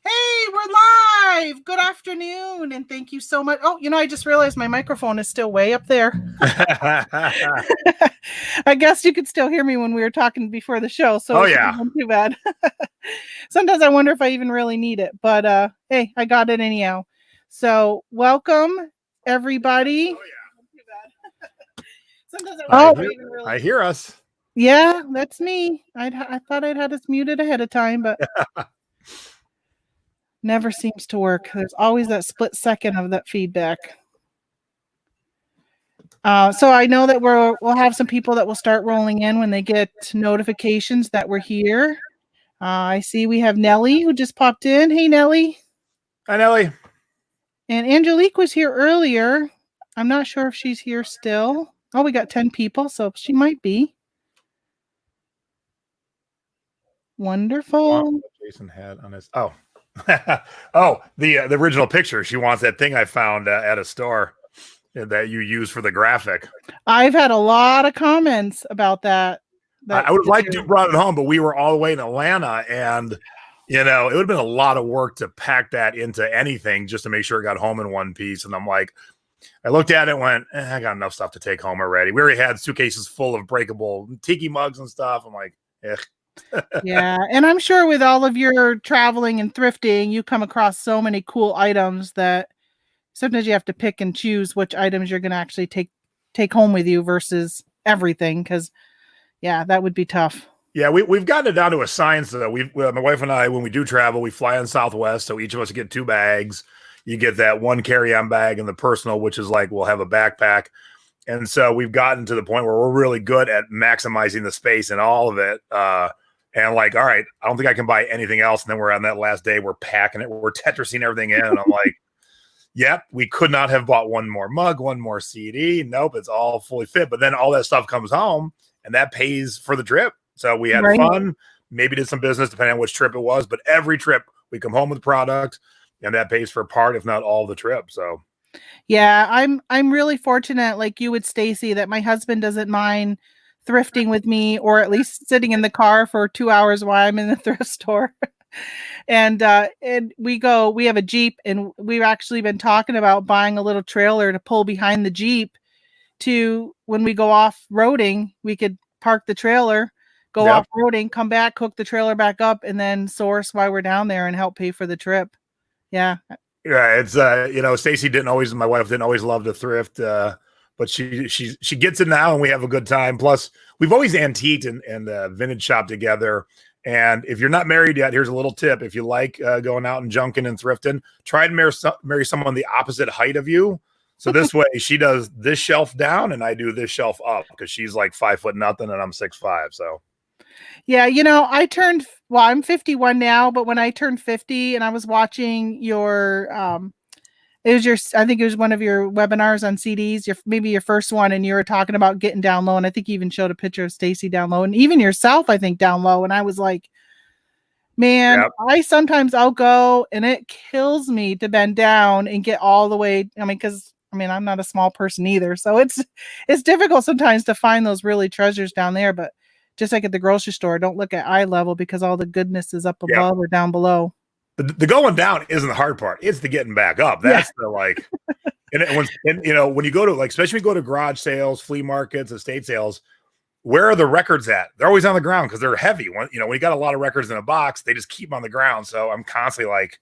Hey, we're live. Good afternoon, and thank you so much. Oh, I just realized my microphone is still way up there. I guess you could still hear me when we were talking before the show, so it wasn't too bad. Sometimes I wonder if I even really need it, but hey, I got it anyhow. So welcome, everybody. Sometimes I hear us. Yeah, that's me. I thought I'd had us muted ahead of time, but never seems to work. There's always that split second of that feedback. So I know that we'll have some people that will start rolling in when they get notifications that we're here. I see we have Nellie who just popped in. Hey, Nellie. Hi, Nellie. And Angelique was here earlier. I'm not sure if she's here still. Oh, we got 10 people, so she might be. Wonderful. Jason had on his the original picture. She wants that thing I found at a store that you use for the graphic. I've had a lot of comments about that. I would like to brought it home, but we were all the way in Atlanta, and it would have been a lot of work to pack that into anything just to make sure it got home in one piece. And I'm like, I looked at it and went, I got enough stuff to take home already. We already had suitcases full of breakable tiki mugs and stuff. I'm like, Yeah, and I'm sure with all of your traveling and thrifting, you come across so many cool items that sometimes you have to pick and choose which items you're going to actually take home with you versus everything, because yeah, that would be tough. Yeah, we've gotten it down to a science though. My wife and I, when we do travel, we fly on Southwest, so each of us get 2 bags. You get that one carry-on bag and the personal, which is like we'll have a backpack. And so we've gotten to the point where we're really good at maximizing the space and all of it. And like, all right, I don't think I can buy anything else. And then we're on that last day, we're packing it, we're Tetrising everything in. And I'm like, yep, we could not have bought one more mug, one more CD. Nope, it's all fully fit. But then all that stuff comes home and that pays for the trip. So we had fun, maybe did some business depending on which trip it was. But every trip we come home with product and that pays for part, if not all the trip. So yeah, I'm really fortunate, like you with Stacy, that my husband doesn't mind thrifting with me, or at least sitting in the car for 2 hours while I'm in the thrift store. And we have a Jeep, and we've actually been talking about buying a little trailer to pull behind the Jeep to, when we go off roading, we could park the trailer, go off roading, come back, hook the trailer back up, and then source while we're down there and help pay for the trip. Yeah. Yeah, it's Stacy my wife didn't always love to thrift, but she gets it now, and we have a good time. Plus, we've always antiqued and vintage shop together. And if you're not married yet, here's a little tip: if you like going out and junking and thrifting, try and marry someone the opposite height of you. So this way, she does this shelf down, and I do this shelf up, because she's like 5 foot nothing, and I'm 6'5". So. Yeah, I'm 51 now, but when I turned 50 and I was watching your, I think it was one of your webinars on CDs, maybe your first one, and you were talking about getting down low, and I think you even showed a picture of Stacy down low, and even yourself, I think, down low, and I was like, man, I'll go, and it kills me to bend down and get all the way. Because I'm not a small person either, so it's difficult sometimes to find those really treasures down there, but just like at the grocery store, don't look at eye level, because all the goodness is up above or down below. The going down isn't the hard part. It's the getting back up. That's the like, when you go to, like, especially when you go to garage sales, flea markets, estate sales, where are the records at? They're always on the ground because they're heavy. When you got a lot of records in a box, they just keep them on the ground. So I'm constantly like,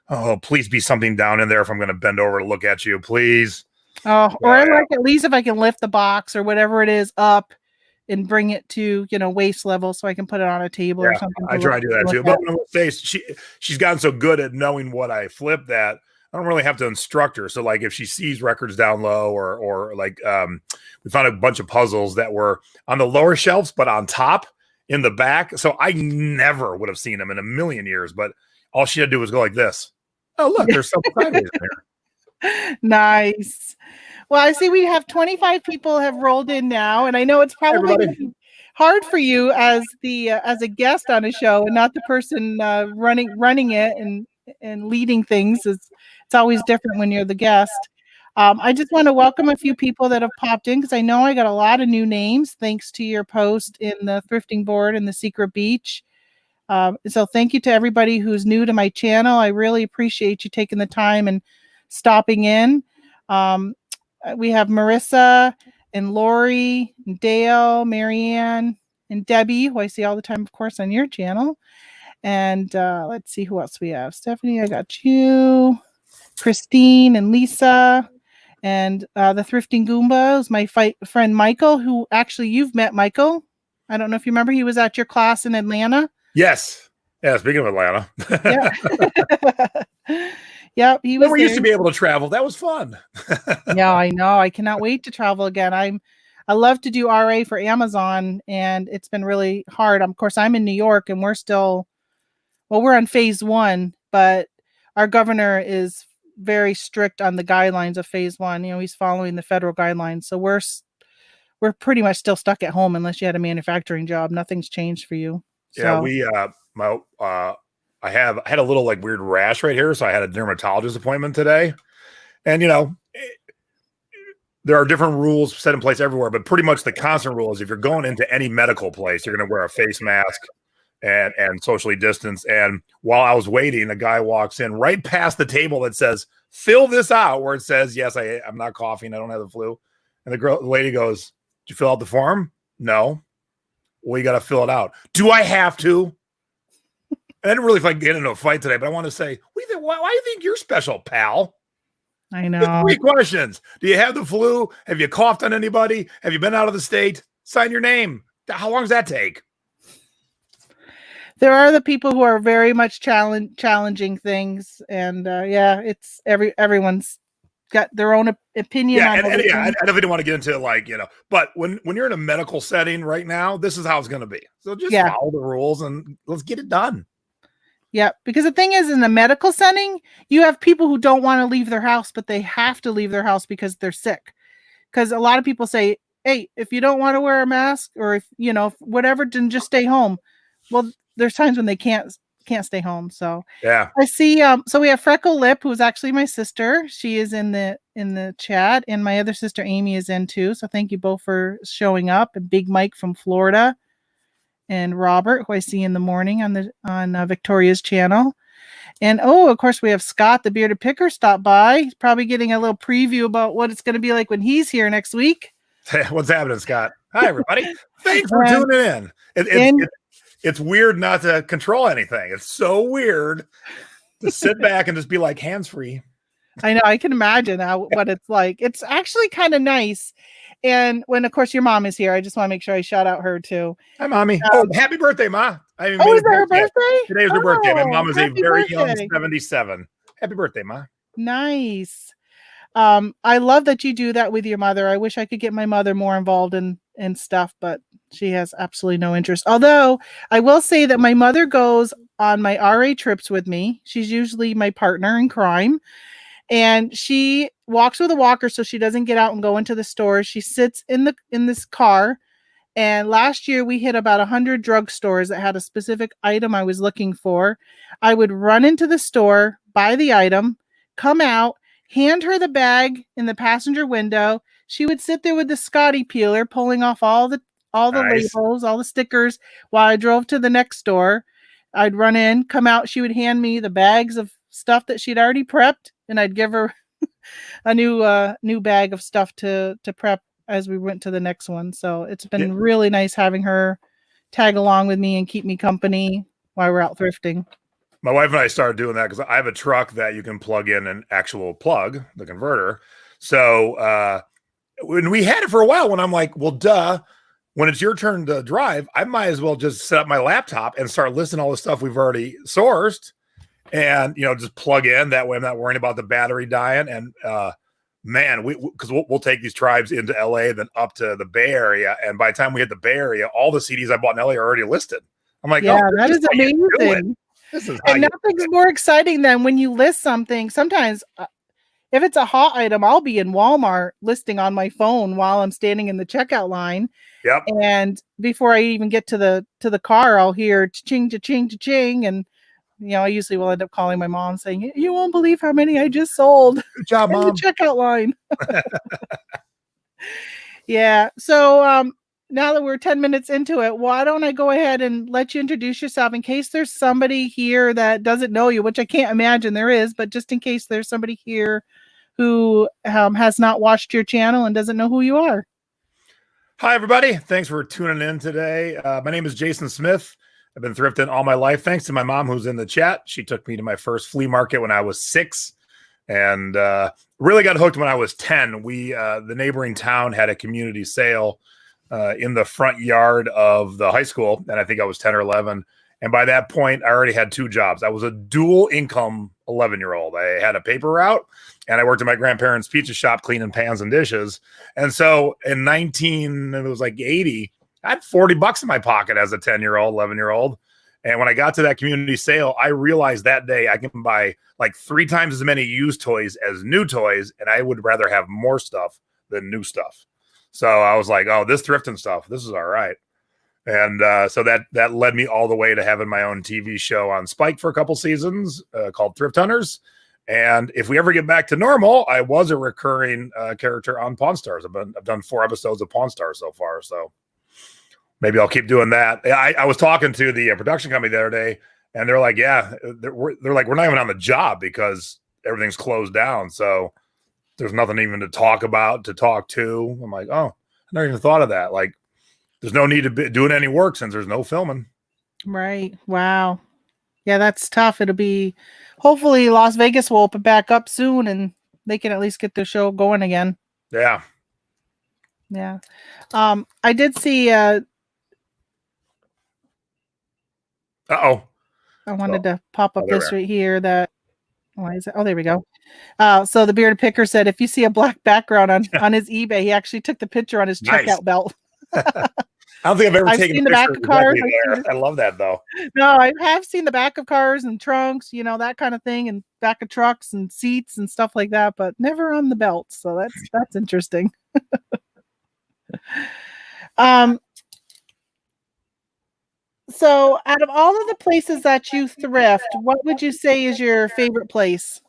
oh, please be something down in there if I'm going to bend over to look at you, please. Oh, or at least if I can lift the box or whatever it is up and bring it to, waist level, so I can put it on a table or something. I try to do that too. But I would say she's gotten so good at knowing what I flip that I don't really have to instruct her. So like if she sees records down low, or like we found a bunch of puzzles that were on the lower shelves but on top in the back. So I never would have seen them in a million years, but all she had to do was go like this. Oh, look, there's something sideways in there. Nice. Well, I see we have 25 people have rolled in now, and I know it's probably hard for you as a guest on a show and not the person running it and leading things. It's always different when you're the guest. I just want to welcome a few people that have popped in, because I know I got a lot of new names thanks to your post in the thrifting board and the Secret Beach. So thank you to everybody who's new to my channel. I really appreciate you taking the time and stopping in. Um, we have Marissa and Lori, and Dale, Marianne, and Debbie, who I see all the time, of course, on your channel. And let's see who else we have. Stephanie, I got you. Christine and Lisa. And the Thrifting Goomba is my friend Michael, who actually you've met Michael. I don't know if you remember, he was at your class in Atlanta. Yes. Yeah, speaking of Atlanta. Yeah. Yeah, he was. We used to be able to travel. That was fun. Yeah, I know. I cannot wait to travel again. I love to do RA for Amazon, and it's been really hard. Of course, I'm in New York, and we're on phase 1, but our governor is very strict on the guidelines of phase 1. You know, he's following the federal guidelines, so we're pretty much still stuck at home unless you had a manufacturing job. Nothing's changed for you. Yeah, so. I had a little like weird rash right here, so I had a dermatologist appointment today. And there are different rules set in place everywhere, but pretty much the constant rule is if you're going into any medical place, you're going to wear a face mask and socially distance. And while I was waiting, a guy walks in right past the table that says, "Fill this out," where it says, "Yes, I'm not coughing. I don't have the flu." And the lady goes, "Did you fill out the form?" "No." "Well, you got to fill it out." "Do I have to?" I didn't really get into a fight today, but I want to say, why do you think you're special, pal? I know. 3 questions. Do you have the flu? Have you coughed on anybody? Have you been out of the state? Sign your name. How long does that take? There are the people who are very much challenging things. And it's everyone's got their own opinion on everything. I definitely don't want to get into but when you're in a medical setting right now, this is how it's going to be. So just follow the rules and let's get it done. Yeah, because the thing is, in the medical setting, you have people who don't want to leave their house, but they have to leave their house because they're sick. Because a lot of people say, "Hey, if you don't want to wear a mask, or if whatever, then just stay home." Well, there's times when they can't stay home. So yeah, I see. So we have Freckle Lip, who's actually my sister. She is in the chat, and my other sister Amy is in too. So thank you both for showing up. And Big Mike from Florida. And Robert, who I see in the morning on Victoria's channel. And of course, we have Scott, the bearded picker, stop by. He's probably getting a little preview about what it's going to be like when he's here next week. What's happening, Scott? Hi, everybody. Thanks for tuning in. It's weird not to control anything. It's so weird to sit back and just be like hands-free. I know. I can imagine what it's like. It's actually kind of nice. And when, of course, your mom is here, I just want to make sure I shout out her too. Hi, Mommy. Happy birthday, Ma. Is it her birthday? Today is her birthday. My mom is a very young 77. Happy birthday, Ma. Nice. I love that you do that with your mother. I wish I could get my mother more involved in stuff, but she has absolutely no interest. Although I will say that my mother goes on my RA trips with me. She's usually my partner in crime. And she walks with a walker so she doesn't get out and go into the stores. She sits in this car. And last year we hit about 100 drugstores that had a specific item I was looking for. I would run into the store, buy the item, come out, hand her the bag in the passenger window. She would sit there with the Scotty peeler, pulling off all the Nice. labels, all the stickers, while I drove to the next store. I'd run in, come out. She would hand me the bags of stuff that she'd already prepped, and I'd give her a new bag of stuff to prep as we went to the next one. So it's been really nice having her tag along with me and keep me company while we're out thrifting. My wife and I started doing that because I have a truck that you can plug in an actual plug, the converter. So when we had it for a while, when I'm like, well, duh, when it's your turn to drive, I might as well just set up my laptop and start listing all the stuff we've already sourced and, just plug in. That way I'm not worrying about the battery dying. And man, because we'll take these tribes into LA, then up to the Bay Area. And by the time we hit the Bay Area, all the CDs I bought in LA are already listed. I'm like, yeah, that is amazing. This is and nothing's more exciting than when you list something. Sometimes if it's a hot item, I'll be in Walmart listing on my phone while I'm standing in the checkout line. Yep. And before I even get to the car, I'll hear cha-ching, cha-ching, cha-ching. And, I usually will end up calling my mom saying, "You won't believe how many I just sold." Good job, in Mom. the checkout line. Yeah. So now that we're 10 minutes into it, why don't I go ahead and let you introduce yourself in case there's somebody here that doesn't know you, which I can't imagine there is, but just in case there's somebody here who has not watched your channel and doesn't know who you are. Hi, everybody. Thanks for tuning in today. My name is Jason Smith. I've been thrifting all my life. Thanks to my mom who's in the chat. She took me to my first flea market when I was 6 and really got hooked when I was 10. The neighboring town had a community sale in the front yard of the high school, and I think I was 10 or 11. And by that point, I already had 2 jobs. I was a dual income 11-year-old. I had a paper route, and I worked at my grandparents' pizza shop cleaning pans and dishes. And so in 80, I had $40 in my pocket as a 10-year-old, 11-year-old. And when I got to that community sale, I realized that day I can buy like 3 times as many used toys as new toys, and I would rather have more stuff than new stuff. So I was like, oh, this thrifting stuff, this is all right. And so that led me all the way to having my own TV show on Spike for a couple seasons called Thrift Hunters. And if we ever get back to normal, I was a recurring character on Pawn Stars. I've done 4 episodes of Pawn Stars so far, so maybe I'll keep doing that. I was talking to the production company the other day, and they're like, yeah, they're like, we're not even on the job because everything's closed down. So there's nothing even to talk about, to talk to. I'm like, oh, I never even thought of that. Like, there's no need to be doing any work since there's no filming. Right. Wow. Yeah, that's tough. It'll be, hopefully Las Vegas will open back up soon and they can at least get their show going again. Yeah. Yeah. I did see, Uh-oh. I wanted to pop up this right here that, why is it? Oh, there we go. So the bearded picker said, if you see a black background on his eBay, he actually took the picture on his checkout belt. I don't think I've ever taken seen the back of cars. I love that though. No, I have seen the back of cars and trunks, that kind of thing, and back of trucks and seats and stuff like that, but never on the belt. So that's interesting. So out of all of the places that you thrift, what would you say is your favorite place?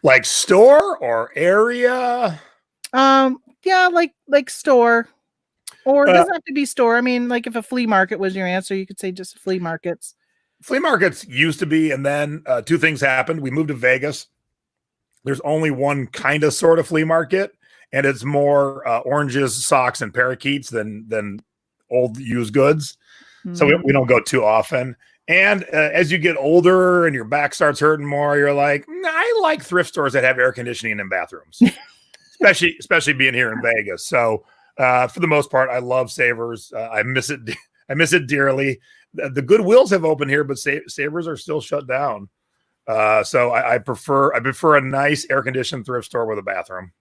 Like store or area? Yeah, like store. Or it doesn't have to be store. I mean, like if a flea market was your answer, you could say just flea markets. Flea markets used to be, and then 2 things happened. We moved to Vegas. There's only one kind of sort of flea market, and it's more oranges, socks, and parakeets than old used goods. So we don't go too often. And as you get older and your back starts hurting more, you're like, I like thrift stores that have air conditioning in bathrooms, especially being here in Vegas. So for the most part, I love Savers. I miss it. I miss it dearly. The Goodwills have opened here, but Savers are still shut down. So I prefer a nice air conditioned thrift store with a bathroom.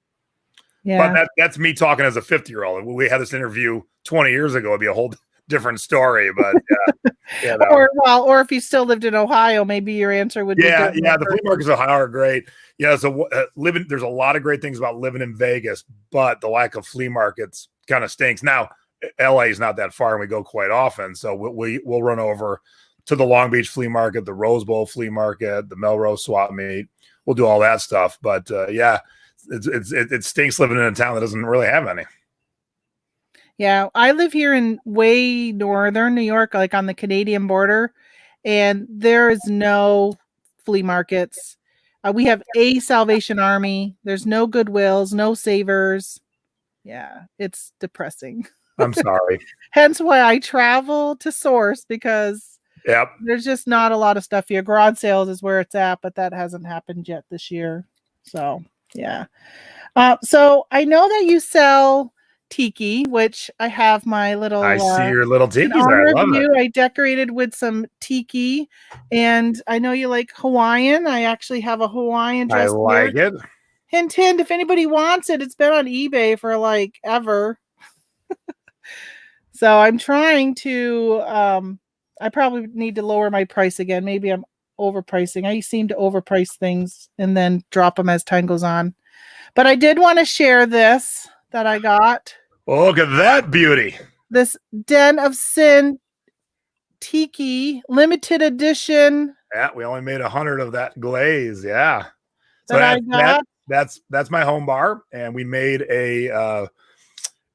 Yeah, but that's me talking as a 50-year-old. We had this interview 20 years ago. It'd be a whole different story, but yeah. Or if you still lived in Ohio, maybe your answer would be different. The flea markets in Ohio are great. Yeah, so there's a lot of great things about living in Vegas, but the lack of flea markets kind of stinks. Now, LA is not that far, and we go quite often, so we'll run over to the Long Beach flea market, the Rose Bowl flea market, the Melrose swap meet. We'll do all that stuff, but yeah, it stinks living in a town that doesn't really have any. Yeah, I live here in way northern New York, like on the Canadian border, and there is no flea markets. We have a Salvation Army. There's no Goodwills, no Savers. Yeah, it's depressing. I'm sorry. Hence why I travel to source, because there's just not a lot of stuff here. Garage sales is where it's at, but that hasn't happened yet this year. So, yeah. So I know that you sell tiki, which I have my little. I see your little tiki. I love it. I decorated with some tiki, and I know you like Hawaiian. I actually have a Hawaiian dress. I like it. Hint, hint. If anybody wants it, it's been on eBay for like ever. So I'm trying to. I probably need to lower my price again. Maybe I'm overpricing. I seem to overprice things and then drop them as time goes on. But I did want to share this that I got. Well, look at that beauty. This Den of Sin tiki limited edition. Yeah, we only made 100 of that glaze. Yeah. So that's my home bar, and we made a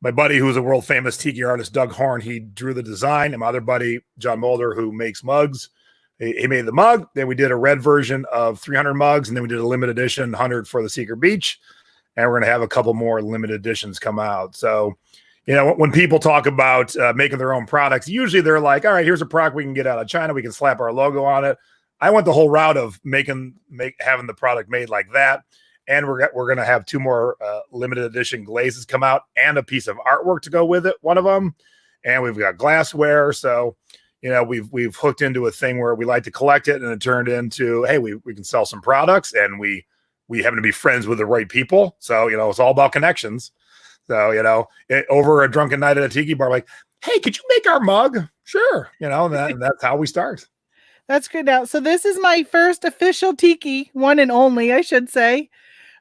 my buddy, who's a world famous tiki artist, Doug Horn, he drew the design. And my other buddy, John Mulder, who makes mugs, he made the mug. Then we did a red version of 300 mugs, and then we did a limited edition 100 for the Secret Beach. And we're going to have a couple more limited editions come out. So, you know, when people talk about making their own products, usually they're like, all right, here's a product we can get out of China. We can slap our logo on it. I went the whole route of having the product made like that. And we're going to have 2 more limited edition glazes come out and a piece of artwork to go with it, one of them. And we've got glassware. So, you know, we've hooked into a thing where we like to collect it, and it turned into, hey, we can sell some products, and we happen to be friends with the right people. So, you know, it's all about connections. So, you know, over a drunken night at a tiki bar, like, hey, could you make our mug? Sure. You know, and that's how we start. That's good. Now, so this is my first official tiki, one and only, I should say.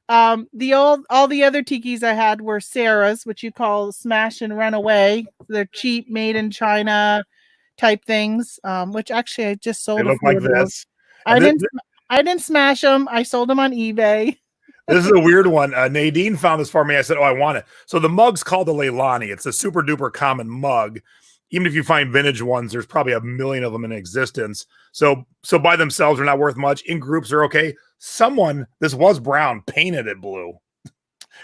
All the other tikis I had were Sarah's, which you call smash and run away. They're cheap, made in China type things. Which actually I just sold. They look like this. I didn't smash them. I sold them on eBay. This is a weird one. Nadine found this for me. I said, oh, I want it. So the mug's called the Leilani. It's a super duper common mug. Even if you find vintage ones, there's probably a million of them in existence. So by themselves, they're not worth much. In groups, they're okay. This was brown, painted it blue.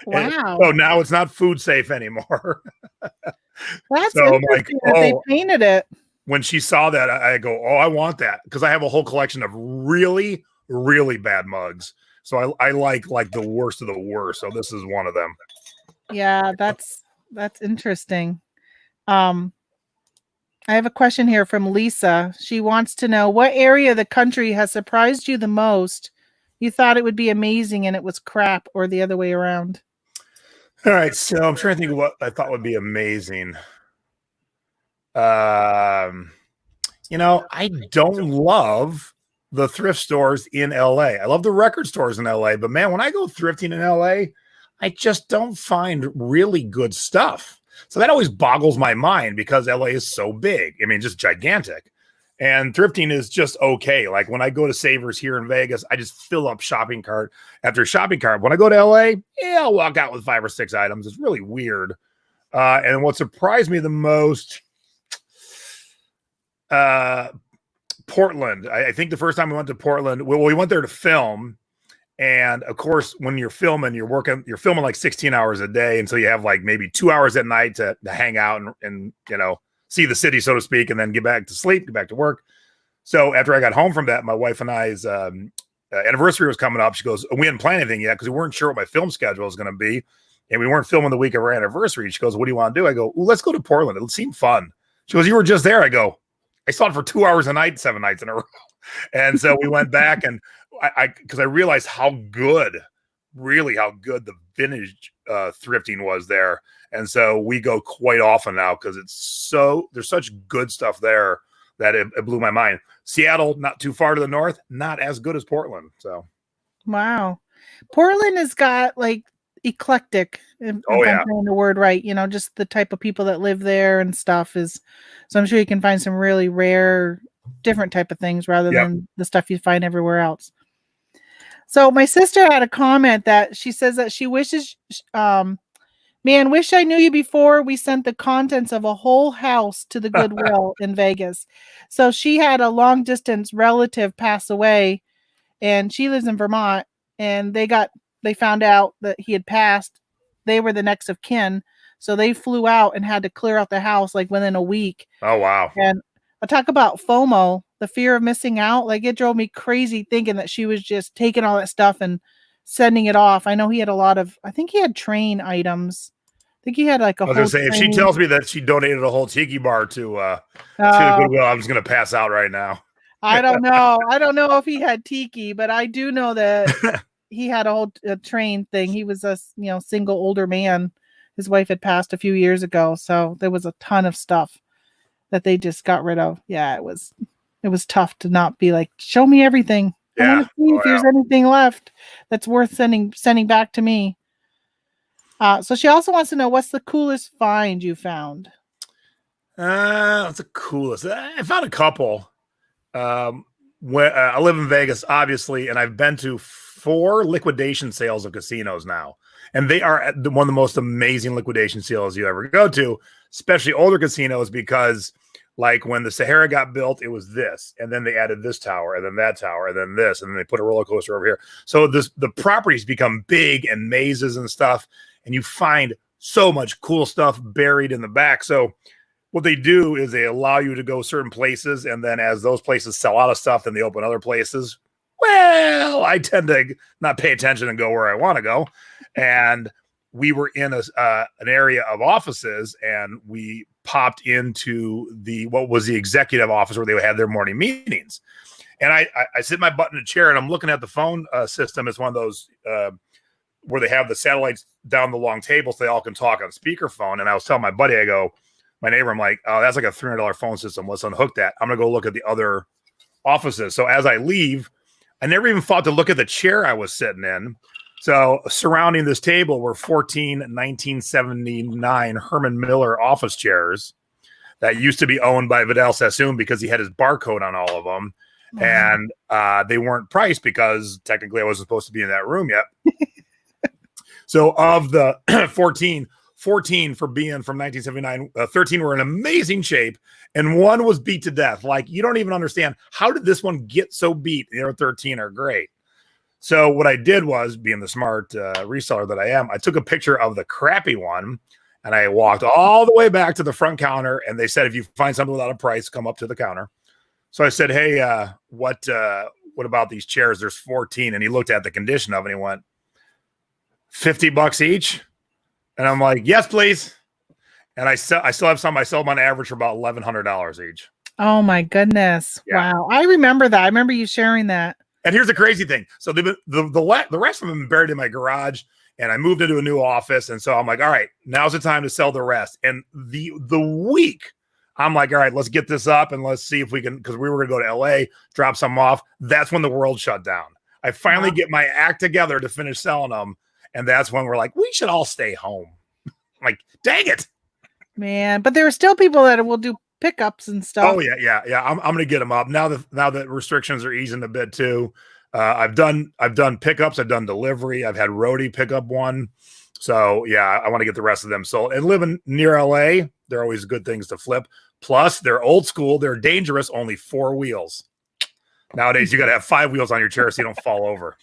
Wow. So now it's not food safe anymore. That's so interesting that they painted it. When she saw that, I go, oh, I want that. Because I have a whole collection of really, really bad mugs. So I like the worst of the worst. So this is one of them. Yeah, that's interesting. I have a question here from Lisa. She wants to know, what area of the country has surprised you the most? You thought it would be amazing and it was crap, or the other way around? All right. So I'm trying to think of what I thought would be amazing. You know, I don't love the thrift stores in LA. I love the record stores in LA, but man, when I go thrifting in LA, I just don't find really good stuff. So that always boggles my mind because LA is so big. I mean, just gigantic. And thrifting is just okay. Like when I go to Savers here in Vegas, I just fill up shopping cart after shopping cart. When I go to LA, yeah, I'll walk out with 5 or 6 items. It's really weird. And what surprised me the most, Portland. I think the first time we went to Portland, well, we went there to film. And of course, when you're filming, you're filming like 16 hours a day. And so you have like maybe 2 hours at night to hang out and, you know, see the city, so to speak, and then get back to sleep, get back to work. So after I got home from that, my wife and I's anniversary was coming up. She goes, we hadn't planned anything yet because we weren't sure what my film schedule was going to be. And we weren't filming the week of our anniversary. She goes, what do you want to do? I go, let's go to Portland. It'll seem fun. She goes, you were just there. I go, I saw it for 2 hours a night, 7 nights in a row. And so we went back, and because I realized how good the vintage thrifting was there. And so we go quite often now because there's such good stuff there that it blew my mind. Seattle, not too far to the north, not as good as Portland. So, wow. Portland has got like eclectic, if I'm saying the word right, you know, just the type of people that live there and stuff is, so I'm sure you can find some really rare, different type of things rather than the stuff you find everywhere else. So my sister had a comment that she says that she wishes, man, wish I knew you before we sent the contents of a whole house to the Goodwill in Vegas. So she had a long distance relative pass away, and she lives in Vermont, and they found out that he had passed. They were the next of kin. So they flew out and had to clear out the house like within a week. Oh, wow. And I talk about FOMO, the fear of missing out. Like it drove me crazy thinking that she was just taking all that stuff and sending it off. I know he had I think he had train items. I think he had like I was going to say, if she tells me that she donated a whole tiki bar to Goodwill, I'm just going to pass out right now. I don't know. I don't know if he had tiki, but I do know that he had a whole train thing. He was a single older man. His wife had passed a few years ago, so there was a ton of stuff that they just got rid of. Yeah, it was tough to not be like, show me everything. I want to see if there's anything left that's worth sending back to me. So she also wants to know, what's the coolest find you found? What's the coolest? I found a couple. When I live in Vegas, obviously, and I've been to 4 liquidation sales of casinos now. And they are one of the most amazing liquidation sales you ever go to, especially older casinos, because like when the Sahara got built, it was this, and then they added this tower, and then that tower, and then this, and then they put a roller coaster over here. So the properties become big and mazes and stuff, and you find so much cool stuff buried in the back. So what they do is they allow you to go certain places, and then as those places sell out of stuff, then they open other places. Well, I tend to not pay attention and go where I want to go. And we were in an area of offices, and we popped into what was the executive office where they had their morning meetings. And I sit my butt in a chair, and I'm looking at the phone system. It's one of those where they have the satellites down the long table so they all can talk on speakerphone. And I was telling my buddy, I go, my neighbor, I'm like, oh, that's like a $300 phone system. Let's unhook that. I'm going to go look at the other offices. So as I leave, I never even thought to look at the chair I was sitting in. So surrounding this table were 14 1979 Herman Miller office chairs that used to be owned by Vidal Sassoon because he had his barcode on all of them. Mm-hmm. And they weren't priced because technically I wasn't supposed to be in that room yet. So of the 14 for being from 1979, 13 were in amazing shape, and one was beat to death. Like, you don't even understand, how did this one get so beat? The other 13 are great. So what I did was, being the smart reseller that I am, I took a picture of the crappy one, and I walked all the way back to the front counter, and they said, if you find something without a price, come up to the counter. So I said, hey, what about these chairs? There's 14. And he looked at the condition of it, and he went, $50 each? And I'm like, yes, please. And I still have some. I sell them on average for about $1,100 each. Oh my goodness! Yeah. Wow, I remember that. I remember you sharing that. And here's the crazy thing. So the rest of them have been buried in my garage, and I moved into a new office. And so I'm like, all right, now's the time to sell the rest. And the week, I'm like, all right, let's get this up and let's see if we can, because we were going to go to LA, drop some off. That's when the world shut down. I finally get my act together to finish selling them. And that's when we're like, we should all stay home. Like, dang it, man! But there are still people that will do pickups and stuff. Oh yeah. I'm gonna get them up now that restrictions are easing a bit too. I've done pickups. I've done delivery. I've had roadie pick up one. So yeah, I want to get the rest of them sold. And living near LA, they're always good things to flip. Plus, they're old school. They're dangerous. Only 4 wheels. Nowadays, you got to have 5 wheels on your chair so you don't fall over.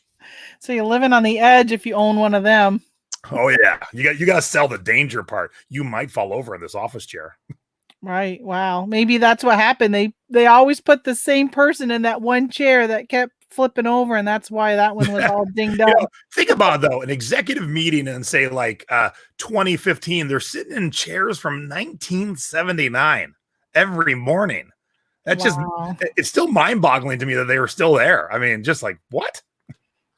So you're living on the edge if you own one of them. Oh yeah, you got to sell the danger part. You might fall over in this office chair. Right. Wow. Maybe that's what happened. They always put the same person in that one chair that kept flipping over, and that's why that one was all dinged up. Think about it, though, an executive meeting and say like 2015, they're sitting in chairs from 1979 every morning. That's just, it's still mind-boggling to me that they were still there. I mean, just like, what?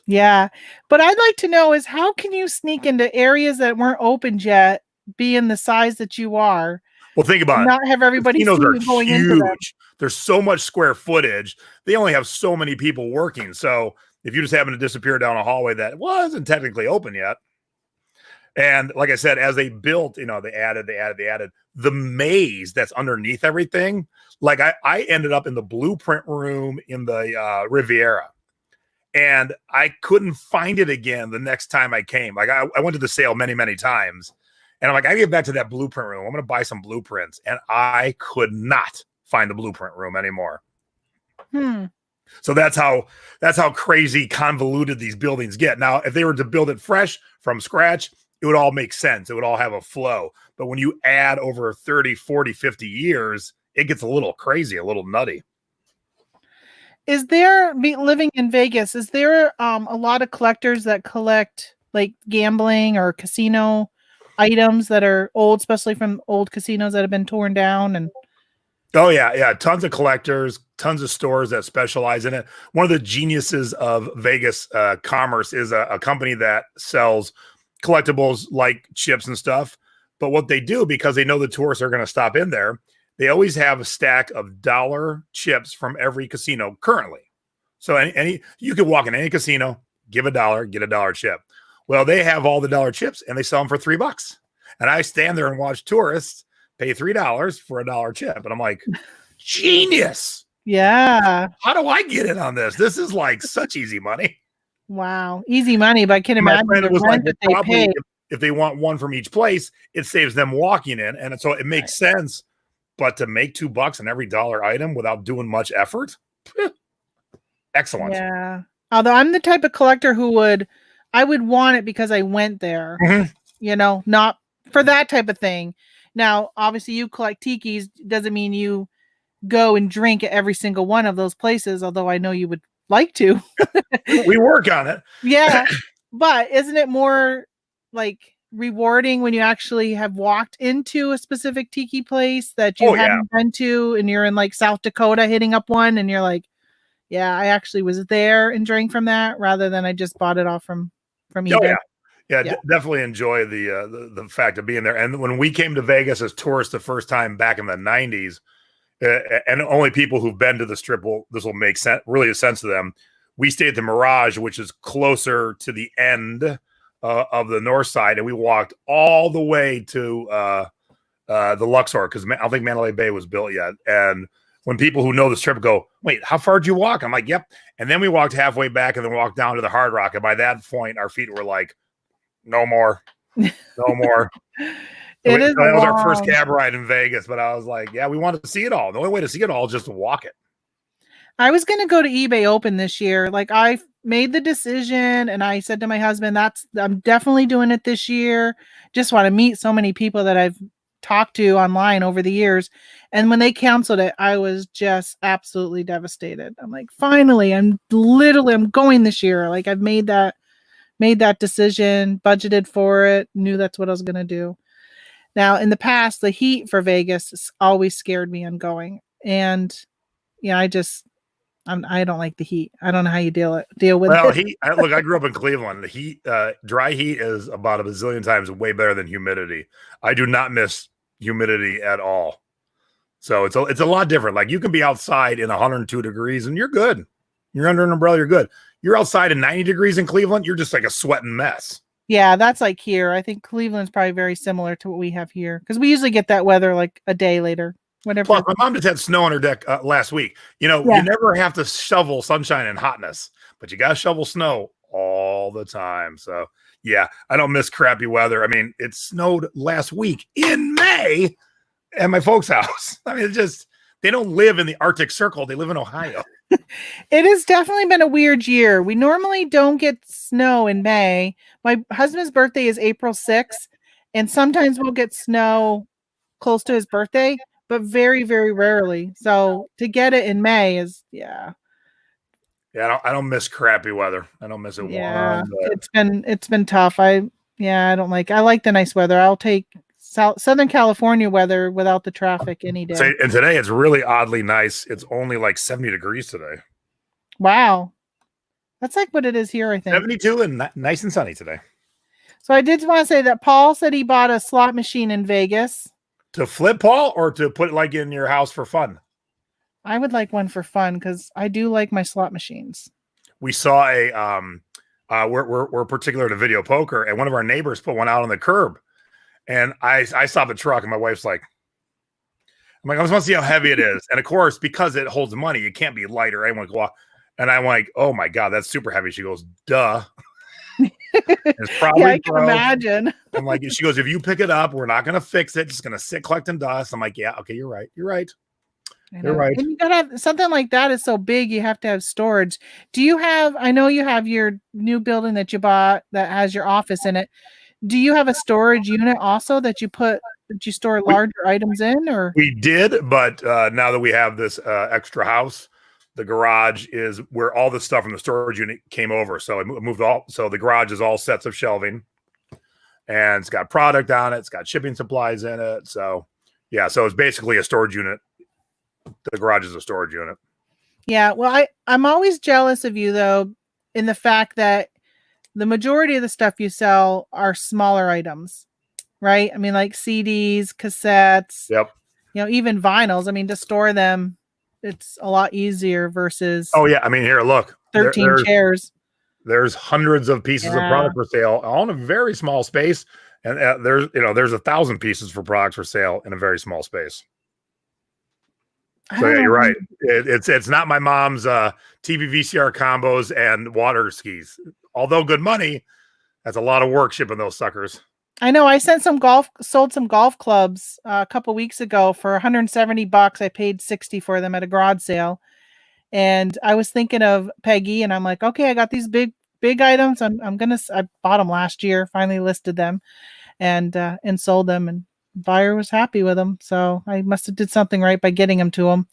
Yeah. But I'd like to know is, how can you sneak into areas that weren't opened yet, being the size that you are? Well, think about it. Not have everybody see you going into them. There's so much square footage. They only have so many people working. So if you just happen to disappear down a hallway that wasn't technically open yet. And like I said, as they built, they added the maze that's underneath everything. Like I ended up in the blueprint room in the Riviera, and I couldn't find it again the next time I came. Like I went to the sale many, many times. And I'm like, I get back to that blueprint room. I'm going to buy some blueprints. And I could not find the blueprint room anymore. So that's how crazy convoluted these buildings get. Now, if they were to build it fresh from scratch, it would all make sense. It would all have a flow. But when you add over 30, 40, 50 years, it gets a little crazy, a little nutty. Is there, living in Vegas, is there a lot of collectors that collect like gambling or casino items that are old, especially from old casinos that have been torn down? And oh yeah, tons of collectors, tons of stores that specialize in it. One of the geniuses of Vegas commerce is a company that sells collectibles like chips and stuff. But what they do, because they know the tourists are going to stop in there, they always have a stack of dollar chips from every casino currently. So any you could walk in any casino, give $1, get $1 chip. Well, they have all the dollar chips and they sell them for $3. And I stand there and watch tourists pay $3 for $1 chip. And I'm like, genius. Yeah. How do I get in on this? This is like such easy money. Wow. Easy money, but I can And my imagine friend the was like, rent well, that they probably pay. if they want one from each place, it saves them walking in. And so it Right. makes sense. But to make $2 on every dollar item without doing much effort, excellent. Yeah. Although I'm the type of collector I would want it because I went there, Mhm. not for that type of thing. Now, obviously you collect tikis, doesn't mean you go and drink at every single one of those places, although I know you would like to. We work on it. Yeah. But isn't it more like rewarding when you actually have walked into a specific tiki place that you Oh, yeah. hadn't been to and you're in like South Dakota hitting up one and you're like, yeah, I actually was there and drank from that rather than I just bought it off from Oh, eBay. yeah. Yeah, Yeah. definitely enjoy the fact of being there. And when we came to Vegas as tourists the first time back in the 90s, and only people who've been to the strip this will make sense, really sense to them. We stayed at the Mirage, which is closer to the end of the north side, and we walked all the way to the Luxor because I don't think Mandalay Bay was built yet. And when people who know the strip go, "Wait, how far did you walk?" I'm like, "Yep." And then we walked halfway back, and then walked down to the Hard Rock. And by that point, our feet were like, "No more, no more." It is That was our first long. cab ride in Vegas, but I was like, yeah, we wanted to see it all. The only way to see it all is just to walk it. I was going to go to eBay Open this year. Like I made the decision and I said to my husband, I'm definitely doing it this year. Just want to meet so many people that I've talked to online over the years. And when they canceled it, I was just absolutely devastated. I'm like, finally, I'm going this year. Like I've made that decision, budgeted for it, knew that's what I was going to do. Now, in the past, the heat for Vegas always scared me on going. And yeah, I don't like the heat. I don't know how you deal with Well, it. look, I grew up in Cleveland. The heat, dry heat is about a bazillion times way better than humidity. I do not miss humidity at all. So it's a lot different. Like you can be outside in 102 degrees and you're good. You're under an umbrella, you're good. You're outside in 90 degrees in Cleveland, you're just like a sweating mess. Yeah, that's like here. I think Cleveland's probably very similar to what we have here because we usually get that weather like a day later, Plus, whatever. my mom just had snow on her deck last week. You Yeah. never have to shovel sunshine and hotness, but you got to shovel snow all the time. So, yeah, I don't miss crappy weather. I mean, it snowed last week in May at my folks' house. I mean, they don't live in the Arctic Circle, they live in Ohio. It has definitely been a weird year. We normally don't get snow in May. My husband's birthday is April 6th, and sometimes we'll get snow close to his birthday, but very, very rarely. So to get it in May is, yeah. Yeah, I don't miss crappy weather. I don't miss it Yeah, one bit. it's been tough. I like the nice weather. I'll take Southern California weather without the traffic any day. And today it's really oddly nice. It's only like 70 degrees today. Wow. That's like what it is here, I think. 72 and nice and sunny today. So I did want to say that Paul said he bought a slot machine in Vegas. To flip, Paul, or to put like in your house for fun? I would like one for fun because I do like my slot machines. We saw we're particular to video poker, and one of our neighbors put one out on the curb, and I stopped the truck, and my wife's like, I'm like, I just want to see how heavy it is, and of course, because it holds money, it can't be lighter. I want to go out, and I'm like, oh my god, that's super heavy. She goes, duh. It's probably yeah, I can imagine. I'm like, she goes, if you pick it up, we're not gonna fix it. It's gonna sit collecting dust. I'm like, yeah, okay, you're right. You're right. You're right. And you gotta have something like that is so big you have to have storage. I know you have your new building that you bought that has your office in it. Do you have a storage unit also that you store larger items in, or we did, but now that we have this extra house, the garage is where all the stuff from the storage unit came over. So I moved so the garage is all sets of shelving, and it's got product on it. It's got shipping supplies in it. So yeah, so it's basically a storage unit. The garage is a storage unit. Yeah, well, I'm always jealous of you though, in the fact that the majority of the stuff you sell are smaller items, right? I mean, like CDs, cassettes, Yep. Even vinyls. I mean, to store them, it's a lot easier versus Oh yeah, I mean, here, look, 13 chairs. There's hundreds of pieces of product for sale all in a very small space, and there's 1,000 pieces for products for sale in a very small space. I So don't yeah, know you're why. right. It's not my mom's TV VCR combos and water skis. Although good money, that's a lot of work shipping those suckers. I know I sold some golf clubs a couple weeks ago for 170 bucks. I paid 60 for them at a garage sale. And I was thinking of Peggy and I'm like, okay, I got these big items. I bought them last year, finally listed them and sold them, and buyer was happy with them. So I must have did something right by getting them to him.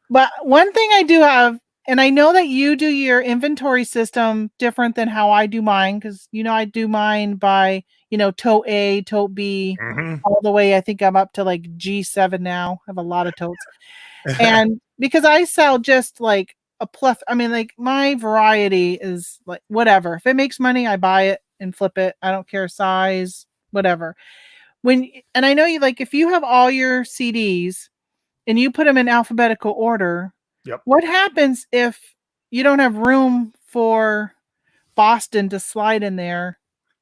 But one thing I do have, and I know that you do your inventory system different than how I do mine, because I do mine by tote A, tote B, Hmm. all the way. I think I'm up to like G7 now. I have a lot of totes, and because I sell just like a plus, I mean, like my variety is like whatever. If it makes money, I buy it and flip it. I don't care size, whatever. And I know you, like, if you have all your CDs and you put them in alphabetical order, Yep. what happens if you don't have room for Boston to slide in there?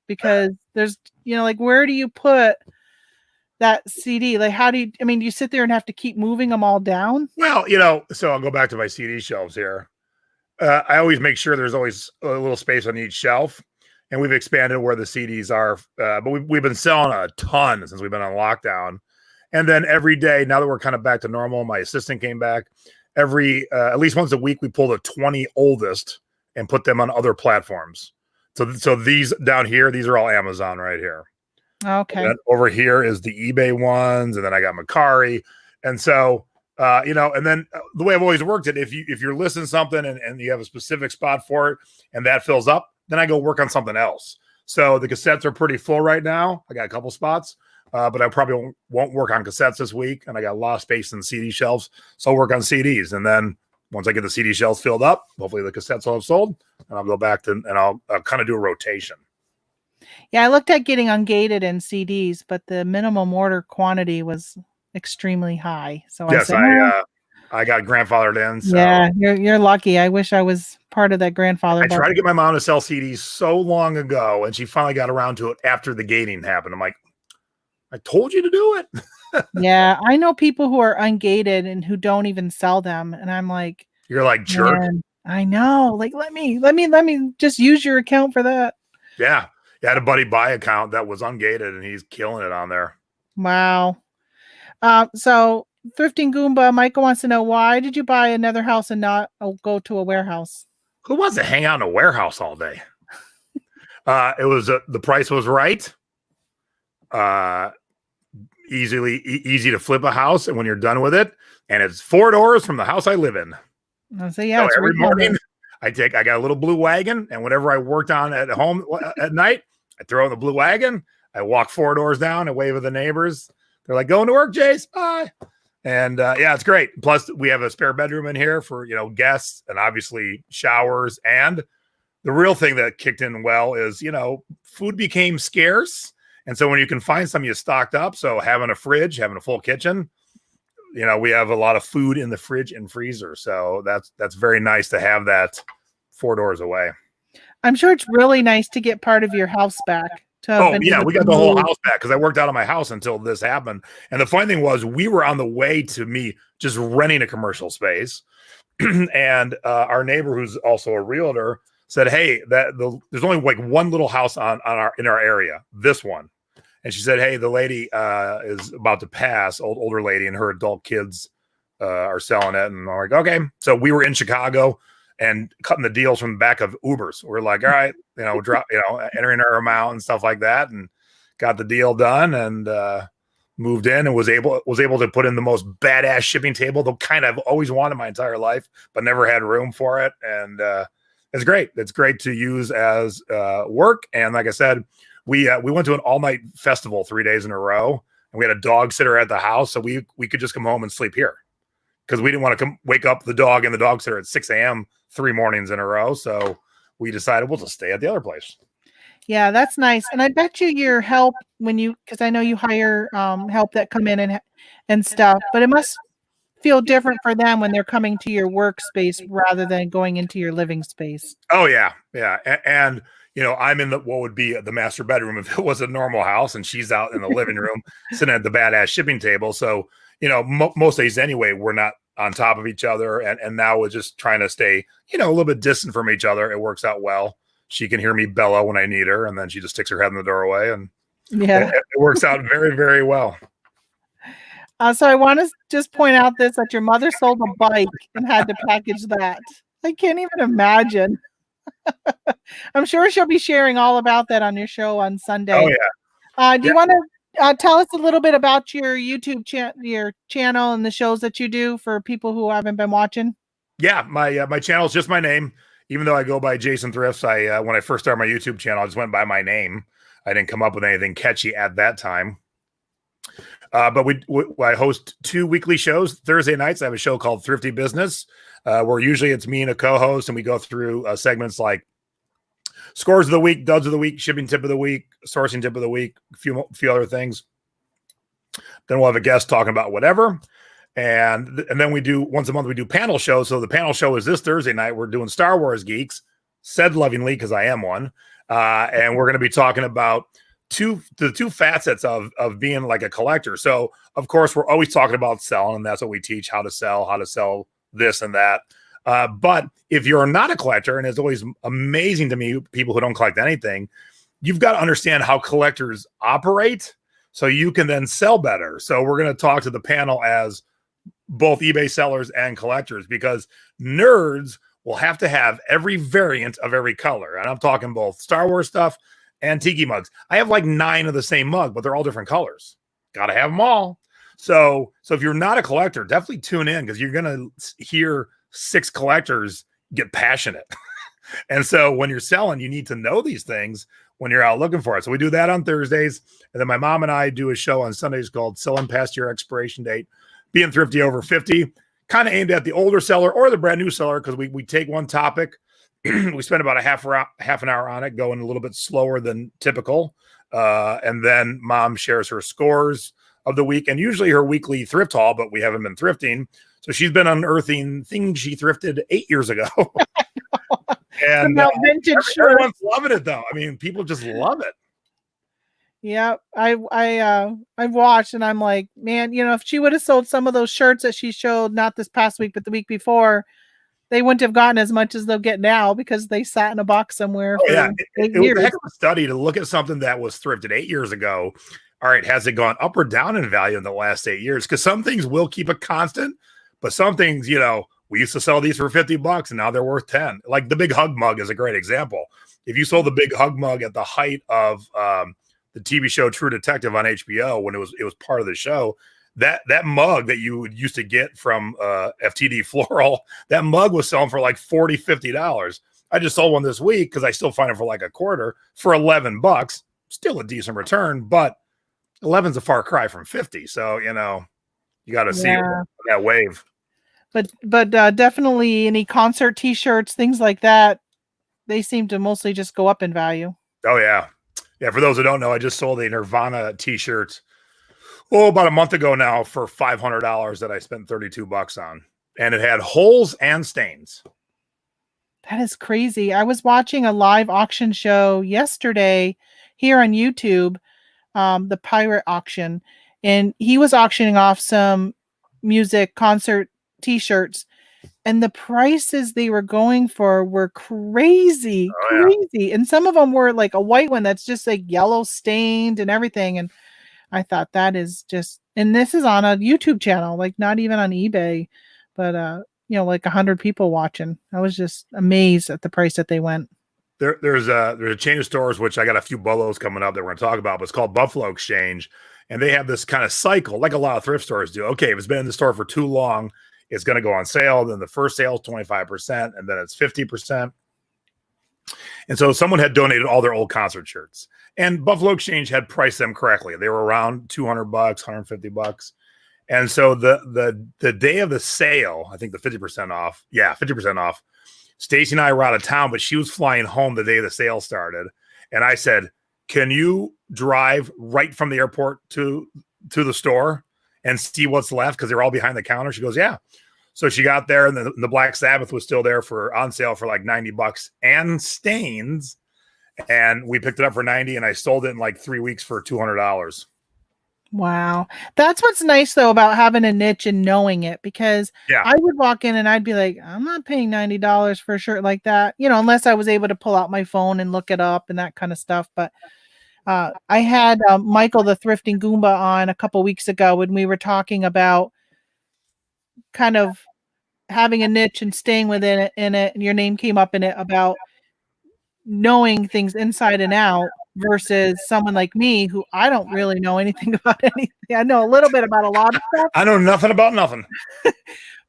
Because there's, like, where do you put that CD? Like, how do you, I mean, do you sit there and have to keep moving them all down? Well, so I'll go back to my CD shelves here. I always make sure there's always a little space on each shelf, and we've expanded where the CDs are. But we've been selling a ton since we've been on lockdown, and then every day now that we're kind of back to normal, my assistant came back. Every at least once a week, we pull the 20 oldest and put them on other platforms. So these down here, these are all Amazon right here. Okay. And over here is the eBay ones, and then I got Macari, and so and then the way I've always worked it, if you're listing something and you have a specific spot for it, and that fills up, then I go work on something else. So the cassettes are pretty full right now. I got a couple spots, but I probably won't work on cassettes this week, and I got a lot of space in CD shelves, so I'll work on CDs, and then once I get the CD shelves filled up, hopefully the cassettes will have sold, and I'll go back to and I'll kind of do a rotation. Yeah, I looked at getting ungated in CDs, but the minimum order quantity was extremely high. So I Yes, said, oh, I got grandfathered in, so yeah, you're lucky. I wish I was part of that grandfather, I but tried to get my mom to sell CDs so long ago, and she finally got around to it after the gating happened. I'm like, I told you to do it. yeah, I know people who are ungated and who don't even sell them, and I'm like, You're like, jerk. man, I know. Like, let me just use your account for that. Yeah. I had a buddy buy account that was ungated, and he's killing it on there. Wow. So Thrifting Goomba, Michael wants to know, why did you buy another house and not go to a warehouse? Who wants to hang out in a warehouse all day? It was the price was right. Uh, easy to flip a house, and when you're done with it, and it's 4 doors from the house I live in. I say, yeah, So it's every original. morning, I got a little blue wagon, and whenever I worked on at home at night, I throw in the blue wagon. I walk 4 doors down and wave at the neighbors. They're like, "Going to work, Jace? Bye." And yeah, it's great. Plus, we have a spare bedroom in here for guests, and obviously showers. And the real thing that kicked in well is food became scarce, and so when you can find some, you stocked up. So having a fridge, having a full kitchen, we have a lot of food in the fridge and freezer. So that's very nice to have that 4 doors away. I'm sure it's really nice to get part of your house back. To have Oh been yeah, able we to got the whole move. house back because I worked out of my house until this happened. And the funny thing was, we were on the way to me just renting a commercial space, and our neighbor, who's also a realtor, said, "Hey, there's only like one little house in our area, this one." And she said, "Hey, the lady is about to pass, older lady, and her adult kids are selling it." And I'm like, "Okay." So we were in Chicago and cutting the deals from the back of Ubers. We're like, "All right, entering our amount and stuff like that," and got the deal done and moved in and was able to put in the most badass shipping table, the kind I've always wanted my entire life, but never had room for it. And it's great. It's great to use as work. And like I said, we went to an all-night festival 3 days in a row, and we had a dog sitter at the house, so we could just come home and sleep here because we didn't want to wake up the dog and the dog sitter at 6 a.m. 3 mornings in a row. So we decided we'll just stay at the other place. Yeah, that's nice. And I bet your help because I know you hire help that come in and stuff, but it must feel different for them when they're coming to your workspace rather than going into your living space. Oh yeah, yeah, and I'm in what would be the master bedroom if it was a normal house, and she's out in the living room sitting at the badass shipping table. So most days anyway, we're not on top of each other. And now we're just trying to stay, a little bit distant from each other. It works out well. She can hear me bellow when I need her, and then she just sticks her head in the doorway, and it works out very, very well. So I want to just point out that your mother sold a bike and had to package that. I can't even imagine. I'm sure she'll be sharing all about that on your show on Sunday. Oh, yeah. Do you want to tell us a little bit about your YouTube your channel and the shows that you do for people who haven't been watching? Yeah, my channel is just my name. Even though I go by Jason Thrifts, when I first started my YouTube channel, I just went by my name. I didn't come up with anything catchy at that time. But I host 2 weekly shows. Thursday nights, I have a show called Thrifty Business, where usually it's me and a co-host, and we go through segments like scores of the week, duds of the week, shipping tip of the week, sourcing tip of the week, a few other things. Then we'll have a guest talking about whatever. And then we do once a month, we do panel shows. So the panel show is this Thursday night. We're doing Star Wars geeks, said lovingly because I am one. And we're going to be talking about the two facets of being like a collector. So of course, we're always talking about selling, and that's what we teach: how to sell this and that. But if you're not a collector, and it's always amazing to me, people who don't collect anything, you've got to understand how collectors operate so you can then sell better. So we're going to talk to the panel as both eBay sellers and collectors, because nerds will have to have every variant of every color. And I'm talking both Star Wars stuff and tiki mugs. I have like 9 of the same mug, but they're all different colors. Got to have them all. So if you're not a collector, definitely tune in, because you're going to hear 6 collectors get passionate. And so when you're selling, you need to know these things when you're out looking for it. So we do that on Thursdays. And then my mom and I do a show on Sundays called Selling Past Your Expiration Date, Being Thrifty Over 50, kind of aimed at the older seller or the brand new seller, because we take one topic. We spend about a half an hour on it, going a little bit slower than typical. And then mom shares her scores of the week, and usually her weekly thrift haul, but we haven't been thrifting. So she's been unearthing things she thrifted 8 years ago. And vintage everyone's loving it, though. I mean, people just love it. Yeah, I watched, and I'm like, man, if she would have sold some of those shirts that she showed, not this past week, but the week before, they wouldn't have gotten as much as they'll get now, because they sat in a box somewhere for 8 years. It was a heck of a study to look at something that was thrifted 8 years ago. All right, has it gone up or down in value in the last 8 years? Because some things will keep a constant, but some things, we used to sell these for $50 and now they're worth 10. Like the big hug mug is a great example. If you sold the big hug mug at the height of the TV show True Detective on HBO, when it was part of the show, that mug that you used to get from FTD Floral, that mug was selling for like $40, $50. I just sold one this week because I still find it for like a quarter for $11. Still a decent return, but 11's a far cry from 50. So, you got to see that wave. But definitely any concert T-shirts, things like that, they seem to mostly just go up in value. Oh, yeah. Yeah, for those who don't know, I just sold a Nirvana T-shirt, about a month ago now, for $500 that I spent $32 on. And it had holes and stains. That is crazy. I was watching a live auction show yesterday here on YouTube, the Pirate Auction, and he was auctioning off some music concert T-shirts, and the prices they were going for were crazy. Yeah. And some of them were like a white one that's just like yellow stained and everything. And I thought, that is just, and this is on a YouTube channel, like not even on eBay, but like 100 people watching. I was just amazed at the price that they went. There's a chain of stores, which I got a few bolos coming up that we're going to talk about, but it's called Buffalo Exchange. And they have this kind of cycle, like a lot of thrift stores do. Okay, if it's been in the store for too long, it's going to go on sale. Then the first sale is 25%, and then it's 50%. And so someone had donated all their old concert shirts, and Buffalo Exchange had priced them correctly. They were around $200, $150. And so the day of the sale, I think the 50% off. Yeah, 50% off. Stacy and I were out of town, but she was flying home the day the sale started. And I said, can you drive right from the airport to the store and see what's left? Because they're all behind the counter. She goes, yeah. So she got there, and the Black Sabbath was still there on sale for like $90 and stains. And we picked it up for $90, and I sold it in like 3 weeks for $200. Wow. That's what's nice though about having a niche and knowing it, because Yeah. I would walk in and I'd be like, I'm not paying $90 for a shirt like that, unless I was able to pull out my phone and look it up and that kind of stuff. But I had Michael, the Thrifting Goomba, on a couple weeks ago when we were talking about kind of having a niche and staying within it, and your name came up in it about knowing things inside and out versus someone like me who I don't really know anything about anything. I know a little bit about a lot of stuff, I know nothing about nothing.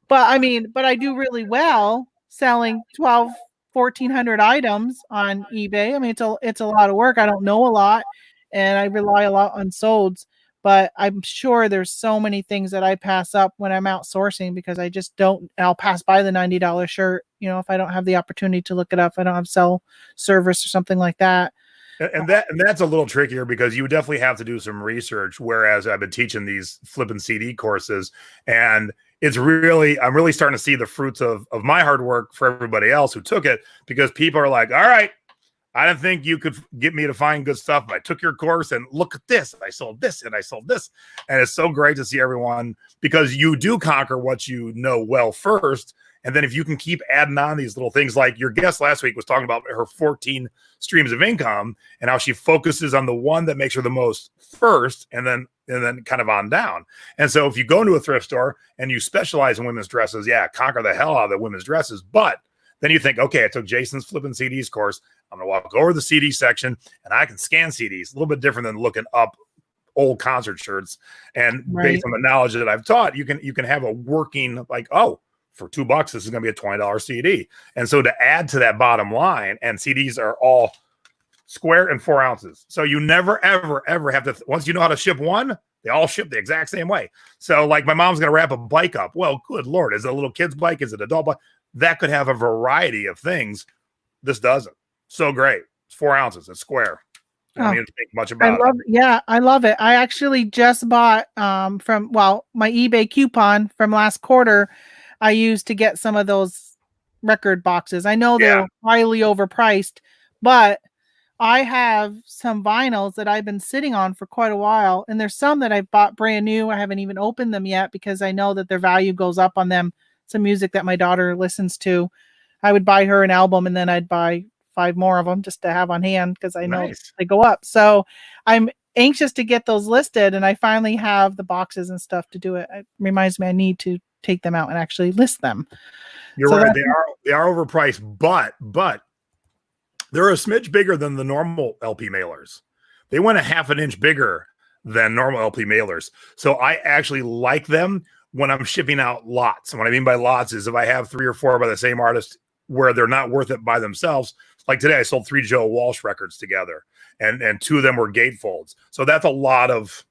but I do really well selling 12, 1,400 items on eBay. I mean, it's a lot of work. I don't know a lot, and I rely a lot on solds, but I'm sure there's so many things that I pass up when I'm outsourcing because I just don't. I'll pass by the $90 shirt, if I don't have the opportunity to look it up. I don't have cell service or something like that. And that's a little trickier because you definitely have to do some research. Whereas I've been teaching these flipping CD courses, and I'm really starting to see the fruits of my hard work for everybody else who took it, because people are like, all right, I didn't think you could get me to find good stuff, but I took your course and look at this. I sold this and I sold this. And it's so great to see everyone, because you do conquer what you know well first. And then if you can keep adding on these little things, like your guest last week was talking about her 14 streams of income and how she focuses on the one that makes her the most first, and then kind of on down. And so if you go into a thrift store and you specialize in women's dresses, yeah, conquer the hell out of the women's dresses. But then you think, okay, I took Jason's flipping CDs course. I'm going to walk over to the CD section and I can scan CDs. A little bit different than looking up old concert shirts. And Right. based on the knowledge that I've taught, you can have a working, like, oh, for $2, this is going to be a $20 CD. And so to add to that bottom line, and CDs are all square and 4 ounces. So you never, ever, ever have to, once you know how to ship one, they all ship the exact same way. So like my mom's going to wrap a bike up. Well, good Lord. Is it a little kid's bike? Is it an adult bike? That could have a variety of things. This doesn't. So great. It's 4 ounces. It's square. You don't need to think much about it. Yeah, I love it. I actually just bought my eBay coupon from last quarter. I used to get some of those record boxes. I know they're highly overpriced, but I have some vinyls that I've been sitting on for quite a while, and there's some that I've bought brand new. I haven't even opened them yet because I know that their value goes up on them. Some music that my daughter listens to. I would buy her an album and then I'd buy 5 more of them just to have on hand because I know they go up. So I'm anxious to get those listed, and I finally have the boxes and stuff to do it. It reminds me I need to take them out and actually list them. You're right. They are overpriced, but they're a smidge bigger than the normal LP mailers. They went a half an inch bigger than normal LP mailers. So I actually like them when I'm shipping out lots. And what I mean by lots is if I have 3 or 4 by the same artist where they're not worth it by themselves. Like today, I sold 3 Joe Walsh records together, and 2 of them were gatefolds. So that's a lot of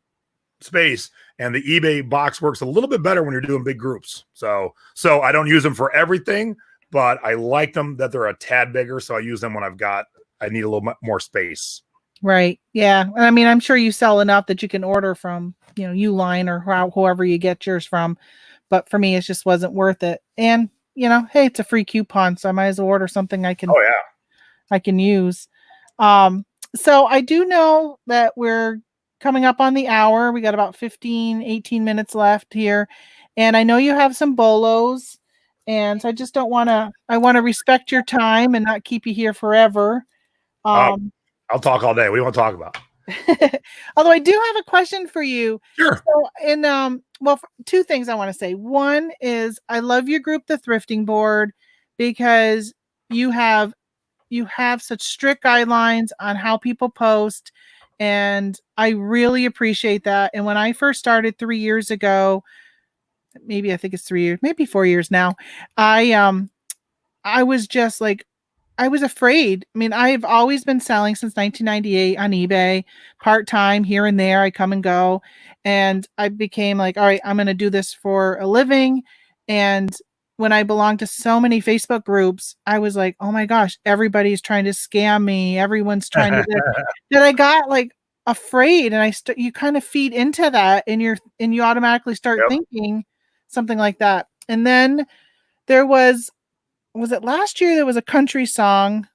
space. And the eBay box works a little bit better when you're doing big groups. So I don't use them for everything, but I like them that they're a tad bigger. So I use them when I need a little more space. Right. Yeah. And I mean, I'm sure you sell enough that you can order from, Uline or whoever you get yours from. But for me, it just wasn't worth it. And, hey, it's a free coupon, so I might as well order something I can use. So I do know that we're coming up on the hour. We got about 15, 18 minutes left here. And I know you have some bolos. And so I want to respect your time and not keep you here forever. I'll talk all day. What do you want to talk about? Although I do have a question for you. Sure. So 2 things I want to say. One is I love your group, the Thrifting Board, because you have such strict guidelines on how people post, and I really appreciate that. And when I first started 3 years ago, maybe I think it's 3 years, maybe 4 years now, I was just like, I was afraid. I mean, I've always been selling since 1998 on eBay, part-time here and there. I come and go. And I became like, all right, I'm going to do this for a living. And when I belonged to so many Facebook groups, I was like, oh my gosh, everybody's trying to scam me. Everyone's trying to that I got like afraid. And you kind of feed into that, and you automatically start thinking something like that. And then there was it last year? There was a country song.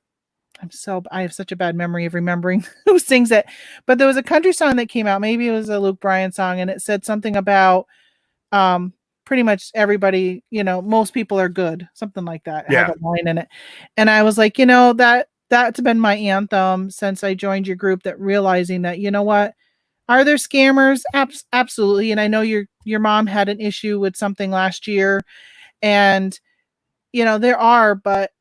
I have such a bad memory of remembering who sings it. But there was a country song that came out. Maybe it was a Luke Bryan song, and it said something about um pretty much everybody, most people are good. Something like that. It had Yeah. a line in it. And I was like, that's been my anthem since I joined your group, that realizing that, what? Are there scammers? Absolutely. And I know your mom had an issue with something last year, and there are, but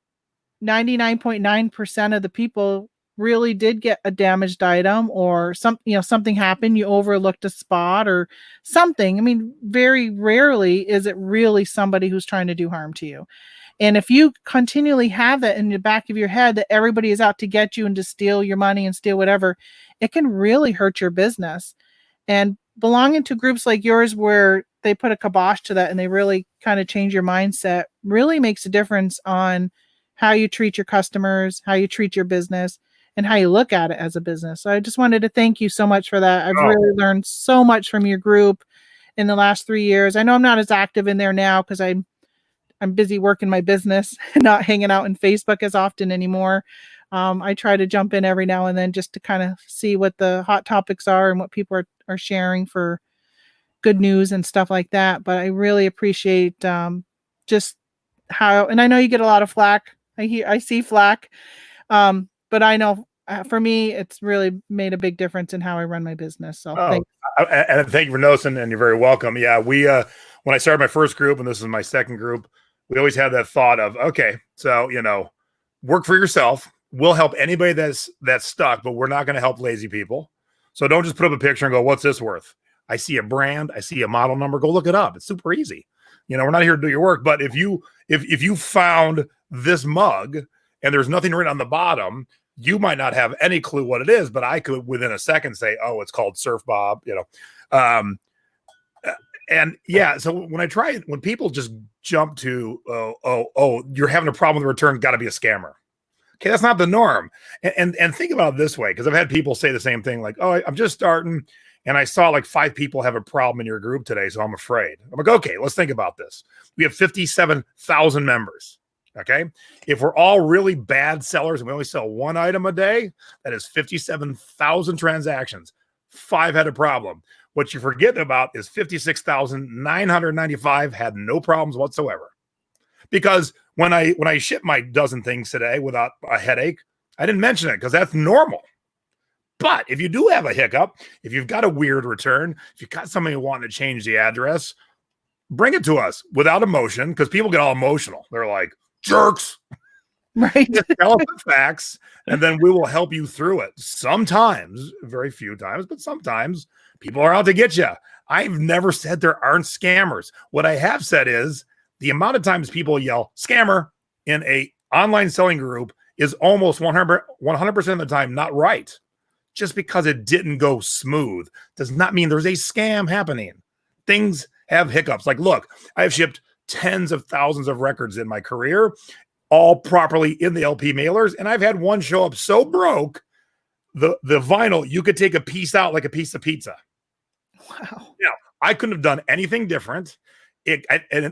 99.9% of the people really did get a damaged item, or something happened, you overlooked a spot or something. I mean, very rarely is it really somebody who's trying to do harm to you. And if you continually have that in the back of your head, that everybody is out to get you and to steal your money and steal whatever, it can really hurt your business. And belonging to groups like yours, where they put a kibosh to that and they really kind of change your mindset, really makes a difference on how you treat your customers, how you treat your business, and how you look at it as a business. So I just wanted to thank you so much for that. I've Oh, really learned so much from your group in the last 3 years. I know I'm not as active in there now because I'm busy working my business and not hanging out in Facebook as often anymore. I try to jump in every now and then just to kind of see what the hot topics are and what people are sharing for good news and stuff like that. But I really appreciate just how, and I know you get a lot of flack. I see flack, but I know for me, it's really made a big difference in how I run my business. So oh, thanks. and thank you for noticing, and you're very welcome. Yeah, we when I started my first group, and this is my second group, we always had that thought of, okay, so work for yourself. We'll help anybody that's stuck, but we're not going to help lazy people. So don't just put up a picture and go, "What's this worth?" I see a brand, I see a model number, go look it up. It's super easy. We're not here to do your work, but if you found this mug and there's nothing written on the bottom, you might not have any clue what it is, but I could within a second say, "Oh, it's called Surf Bob." Um, and yeah, so when people just jump to, oh, you're having a problem with the return, got to be a scammer. Okay, that's not the norm. And think about it this way, because I've had people say the same thing, like, "Oh, I'm just starting, and I saw like 5 people have a problem in your group today, so I'm afraid." I'm like, "Okay, let's think about this. We have 57,000 members. Okay, if we're all really bad sellers and we only sell one item a day, that is 57,000 transactions. 5 had a problem. What you forget about is 56,995 had no problems whatsoever." Because when I ship my dozen things today without a headache, I didn't mention it because that's normal. But if you do have a hiccup, if you've got a weird return, if you've got somebody wanting to change the address, bring it to us without emotion, because people get all emotional. They're like, jerks. Right. Just tell us the facts, and then we will help you through it. Sometimes, very few times, but sometimes people are out to get you. I've never said there aren't scammers. What I have said is the amount of times people yell scammer in a online selling group is almost 100% of the time not right. Just because it didn't go smooth does not mean there's a scam happening. Things have hiccups. Like, look, I've shipped tens of thousands of records in my career, all properly in the LP mailers, and I've had one show up so broke, the vinyl, you could take a piece out like a piece of pizza. Wow. Now, I couldn't have done anything different. It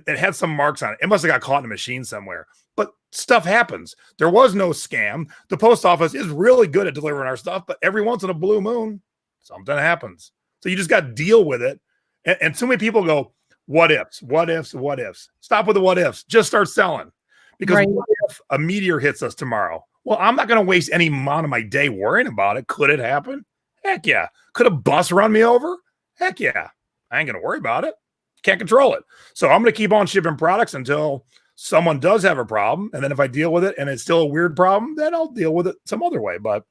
had some marks on it. It must have got caught in a machine somewhere. But stuff happens. There was no scam. The post office is really good at delivering our stuff, but every once in a blue moon, something happens. So you just got to deal with it. And so many people go, what ifs, what ifs, what ifs. Stop with the what ifs. Just start selling. Because Right. what if a meteor hits us tomorrow? Well, I'm not going to waste any amount of my day worrying about it. Could it happen? Heck yeah. Could a bus run me over? Heck yeah. I ain't going to worry about it. Can't control it. So I'm going to keep on shipping products until someone does have a problem. And then if I deal with it and it's still a weird problem, then I'll deal with it some other way. But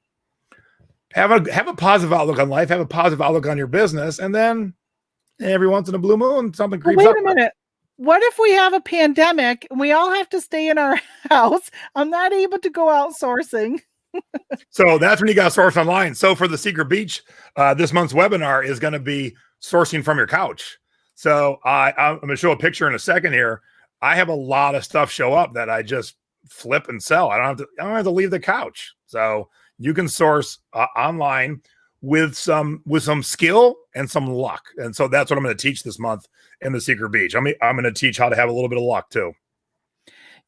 have a positive outlook on life, have a positive outlook on your business. And then every once in a blue moon, something Well, creeps wait up. a minute. What if we have a pandemic and we all have to stay in our house? I'm not able to go outsourcing. So that's when you got to source online. So for the Secret Beach, this month's webinar is going to be sourcing from your couch. So I'm going to show a picture in a second here. I have a lot of stuff show up that I just flip and sell. I don't have to leave the couch. So you can source online with some skill and some luck. And so that's what I'm going to teach this month in the Secret Beach. I'm going to teach how to have a little bit of luck too.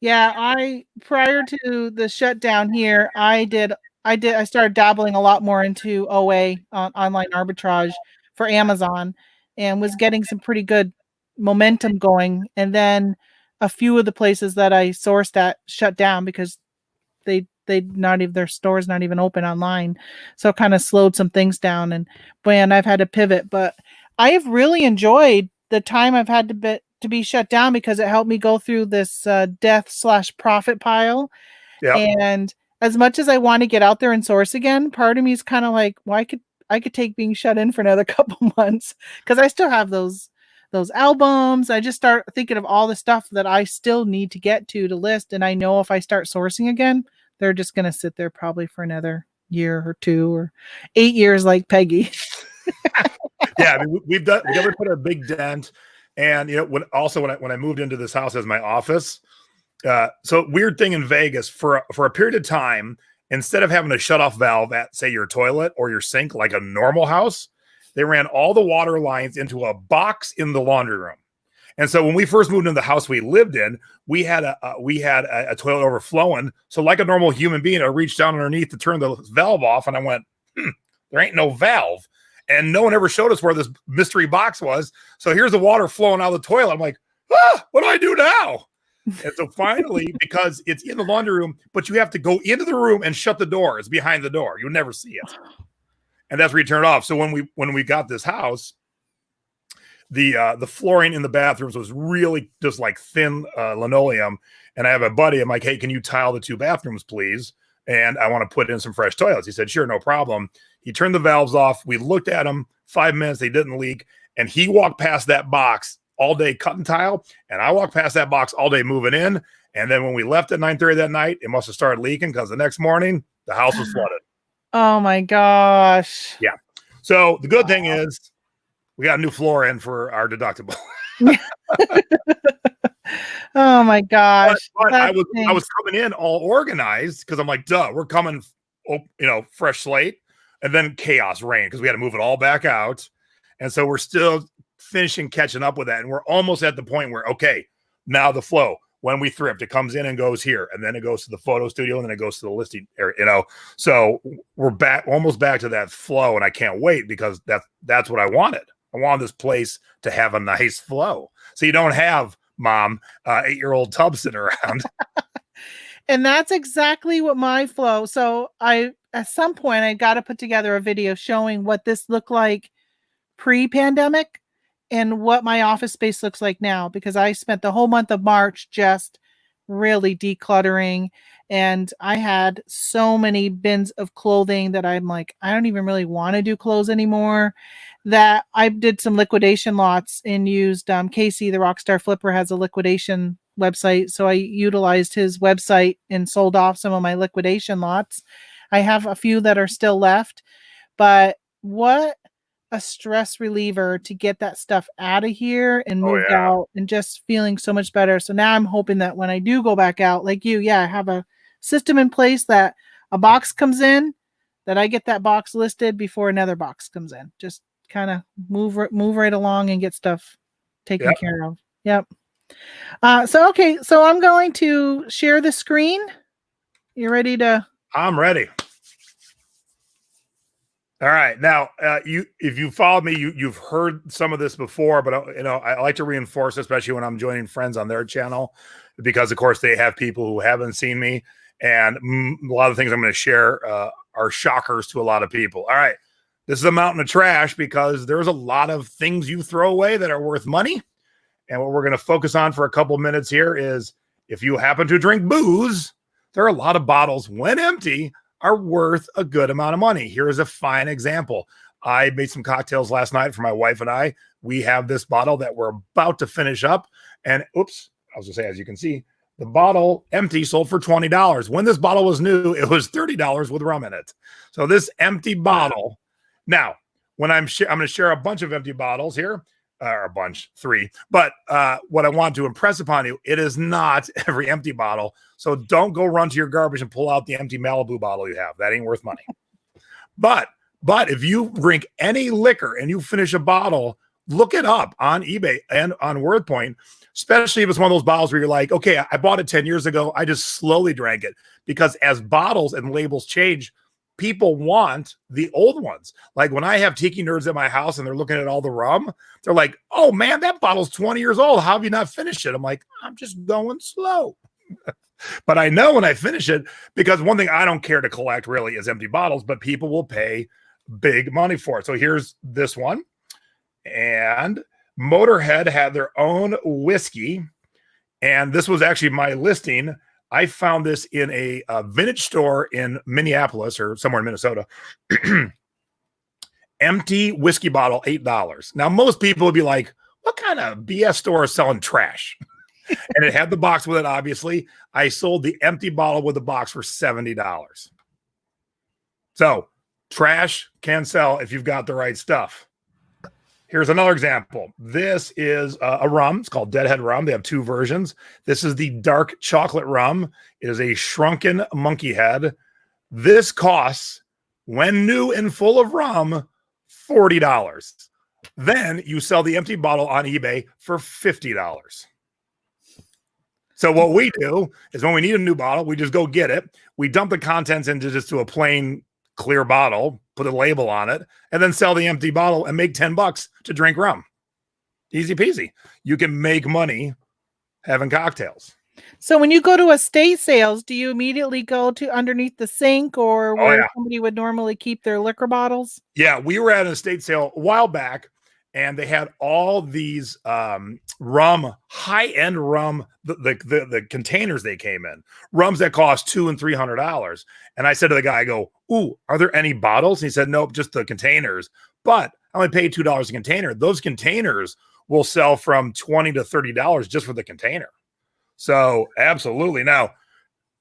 Yeah, prior to the shutdown here, I started dabbling a lot more into OA, online arbitrage for Amazon, and was getting some pretty good momentum going. And then a few of the places that I sourced at shut down because they not even their stores not even open online. So it kind of slowed some things down, and man, I've had to pivot, but I have really enjoyed the time I've had to be shut down because it helped me go through this death slash profit pile. Yep. And as much as I want to get out there and source again, part of me is kind of like, well, I could take being shut in for another couple months because I still have those albums. I just start thinking of all the stuff that I still need to get to list, and I know if I start sourcing again, they're just going to sit there probably for another year or two or 8 years, like Peggy. Yeah, I mean, we definitely put a big dent. And when I moved into this house as my office, so weird thing in Vegas for a period of time, instead of having a shut off valve at say your toilet or your sink like a normal house, they ran all the water lines into a box in the laundry room. And so when we first moved into the house we lived in, we had a toilet overflowing. So like a normal human being, I reached down underneath to turn the valve off, and I went, there ain't no valve. And no one ever showed us where this mystery box was. So here's the water flowing out of the toilet. I'm like, what do I do now? And so finally, because it's in the laundry room, but you have to go into the room and shut the door. It's behind the door. You'll never see it. And that's where you turn it off. So when we got this house, the flooring in the bathrooms was really just like thin linoleum. And I have a buddy, I'm like, hey, can you tile the 2 bathrooms, please? And I want to put in some fresh toilets. He said, sure, no problem. He turned the valves off. We looked at them, 5 minutes, they didn't leak. And he walked past that box all day cutting tile. And I walked past that box all day moving in. And then when we left at 9:30 that night, it must have started leaking because the next morning the house was flooded. Oh my gosh. Yeah. So the good thing is we got a new floor in for our deductible. Oh my gosh. But I was coming in all organized because I'm like, duh, we're coming, fresh slate, and then chaos reigned because we had to move it all back out. And so we're still finishing catching up with that. And we're almost at the point where, okay, now the flow, when we thrift, it comes in and goes here, and then it goes to the photo studio, and then it goes to the listing area, so we're almost back to that flow. And I can't wait because that's what I wanted. I wanted this place to have a nice flow. So you don't have mom, 8-year-old tub sitting around. And that's exactly what my flow. So at some point I got to put together a video showing what this looked like pre-pandemic and what my office space looks like now, because I spent the whole month of March just really decluttering, and I had so many bins of clothing that I'm like, I don't even really want to do clothes anymore, that I did some liquidation lots and used Casey, the Rockstar Flipper, has a liquidation website. So I utilized his website and sold off some of my liquidation lots. I have a few that are still left, but what a stress reliever to get that stuff out of here and moved out and just feeling so much better. So now I'm hoping that when I do go back out, like you, I have a system in place that a box comes in, that I get that box listed before another box comes in. Just kind of move right along and get stuff taken care of. Yep. Okay. So I'm going to share the screen. You ready to? I'm ready. All right. Now, if you followed me, you've heard some of this before, but I like to reinforce, especially when I'm joining friends on their channel, because of course they have people who haven't seen me, and a lot of things I'm going to share are shockers to a lot of people. All right. This is a mountain of trash because there's a lot of things you throw away that are worth money. And what we're going to focus on for a couple minutes here is, if you happen to drink booze, there are a lot of bottles when empty are worth a good amount of money. Here is a fine example. I made some cocktails last night for my wife and I. We have this bottle that we're about to finish up. And oops, I was going to say, as you can see, the bottle empty sold for $20. When this bottle was new, it was $30 with rum in it. So this empty bottle. Now, when I'm going to share a bunch of empty bottles here, a bunch, 3. But what I want to impress upon you, it is not every empty bottle. So don't go run to your garbage and pull out the empty Malibu bottle you have. That ain't worth money. But if you drink any liquor and you finish a bottle, look it up on eBay and on WordPoint, especially if it's one of those bottles where you're like, okay, I bought it 10 years ago. I just slowly drank it, because as bottles and labels change, people want the old ones. Like when I have tiki nerds at my house and they're looking at all the rum, they're like, oh man, that bottle's 20 years old. How have you not finished it? I'm like, I'm just going slow. But I know when I finish it, because one thing I don't care to collect really is empty bottles, but people will pay big money for it. So here's this one. And Motorhead had their own whiskey. And this was actually my listing. I found this in a vintage store in Minneapolis or somewhere in Minnesota. Empty whiskey bottle, $8. Now, most people would be like, what kind of BS store is selling trash? And it had the box with it, obviously. I sold the empty bottle with the box for $70. So trash can sell if you've got the right stuff. Here's another example. This is a rum. It's called Deadhead Rum. They have two versions. This is the dark chocolate rum. It is a shrunken monkey head. This costs, when new and full of rum, $40. Then you sell the empty bottle on eBay for $50. So what we do is when we need a new bottle, we just go get it. We dump the contents into just to a plain clear bottle, put a label on it, and then sell the empty bottle and make $10 to drink rum. Easy peasy. You can make money having cocktails. So when you go to estate sales, do you immediately go to underneath the sink or where somebody would normally keep their liquor bottles? Yeah, we were at an estate sale a while back, and they had all these rum, high-end rum, the containers they came in, rums that cost $200 and $300. And I said to the guy, I go, ooh, are there any bottles? And he said, nope, just the containers. But I only paid $2 a container. Those containers will sell from $20 to $30 just for the container. So absolutely. Now,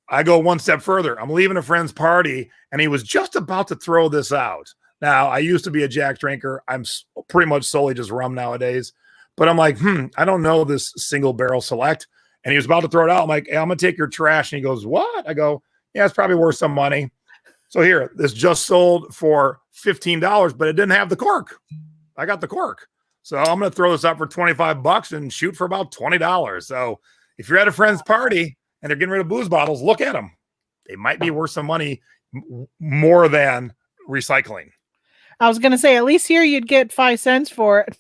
I go one step further. I'm leaving a friend's party, and he was just about to throw this out. Now, I used to be a Jack drinker. I'm pretty much solely just rum nowadays. But I'm like, I don't know this single barrel select. And he was about to throw it out. I'm like, hey, I'm going to take your trash. And he goes, what? I go, yeah, it's probably worth some money. So here, this just sold for $15, but it didn't have the cork. I got the cork. So I'm going to throw this up for $25 and shoot for about $20. So if you're at a friend's party and they're getting rid of booze bottles, look at them. They might be worth some money more than recycling. I was going to say, at least here you'd get 5 cents for it.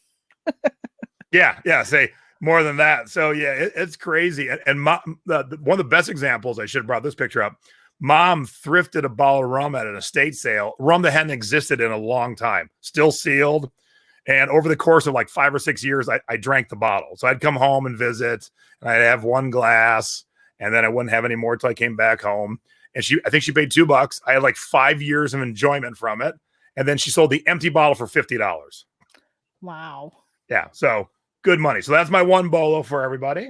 Yeah. Say more than that. So yeah, it's crazy. And one of the best examples, I should have brought this picture up. Mom thrifted a bottle of rum at an estate sale, rum that hadn't existed in a long time, still sealed. And over the course of like 5 or 6 years, I drank the bottle. So I'd come home and visit, and I'd have one glass, and then I wouldn't have any more until I came back home. And I think she paid $2. I had like 5 years of enjoyment from it. And then she sold the empty bottle for $50. Wow. Yeah. So good money. So that's my one bolo for everybody.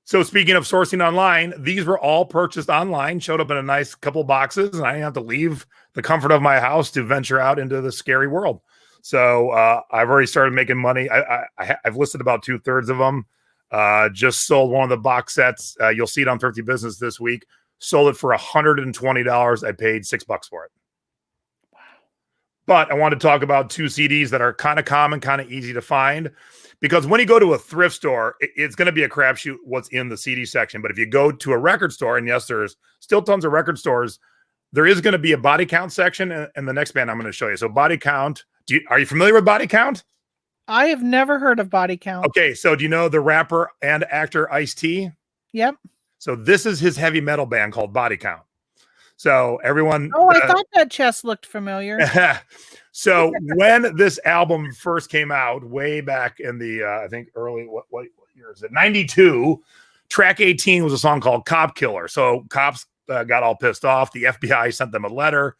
So speaking of sourcing online, these were all purchased online, showed up in a nice couple boxes, and I didn't have to leave the comfort of my house to venture out into the scary world. So I've already started making money. I've listed about 2/3 of them. Just sold one of the box sets. You'll see it on Thrifty Business this week. Sold it for $120. I paid $6 for it. But I want to talk about 2 CDs that are kind of common, kind of easy to find. Because when you go to a thrift store, it's going to be a crapshoot what's in the CD section. But if you go to a record store, and yes, there's still tons of record stores, there is going to be a body count section. And the next band I'm going to show you. So body count. Are you familiar with body count? I have never heard of body count. Okay. So do you know the rapper and actor Ice-T? Yep. So this is his heavy metal band called Body Count. So everyone. Oh, I thought that chest looked familiar. So when this album first came out, way back in the I think early what year is it? 92. Track 18 was a song called Cop Killer. So cops got all pissed off. The FBI sent them a letter,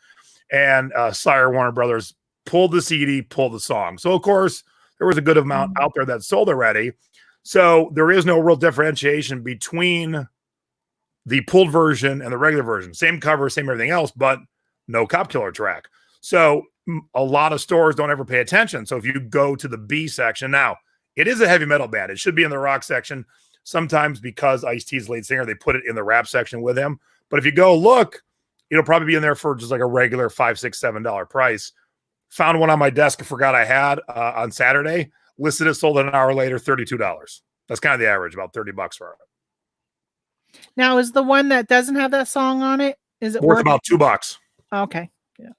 and Sire Warner Brothers pulled the CD, pulled the song. So of course there was a good amount out there that sold already. So there is no real differentiation between the pulled version and the regular version. Same cover, same everything else, but no Cop Killer track. So a lot of stores don't ever pay attention. So if you go to the B section, now it is a heavy metal band. It should be in the rock section. Sometimes because Ice-T's lead singer, they put it in the rap section with him. But if you go look, it'll probably be in there for just like a regular $5, $6, $7 price. Found one on my desk. I forgot I had on Saturday. Listed it, sold it an hour later, $32. That's kind of the average, about $30 for it. Now, is the one that doesn't have that song on it? Is it Worth about $2? Okay. Yeah.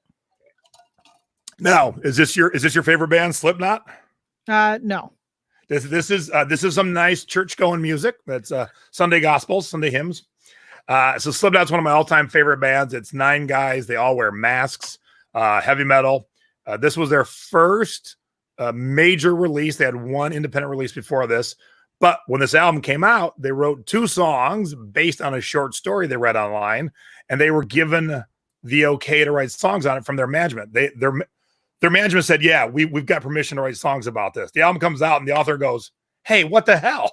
Now, is this your favorite band, Slipknot? No. This is some nice church going music. That's Sunday gospels, Sunday hymns. So Slipknot's one of my all time favorite bands. It's 9 guys. They all wear masks. Heavy metal. This was their first major release. They had one independent release before this. But when this album came out, they wrote 2 songs based on a short story they read online, and they were given the okay to write songs on it from their management. Their management said, yeah, we've got permission to write songs about this. The album comes out, and the author goes, hey, what the hell?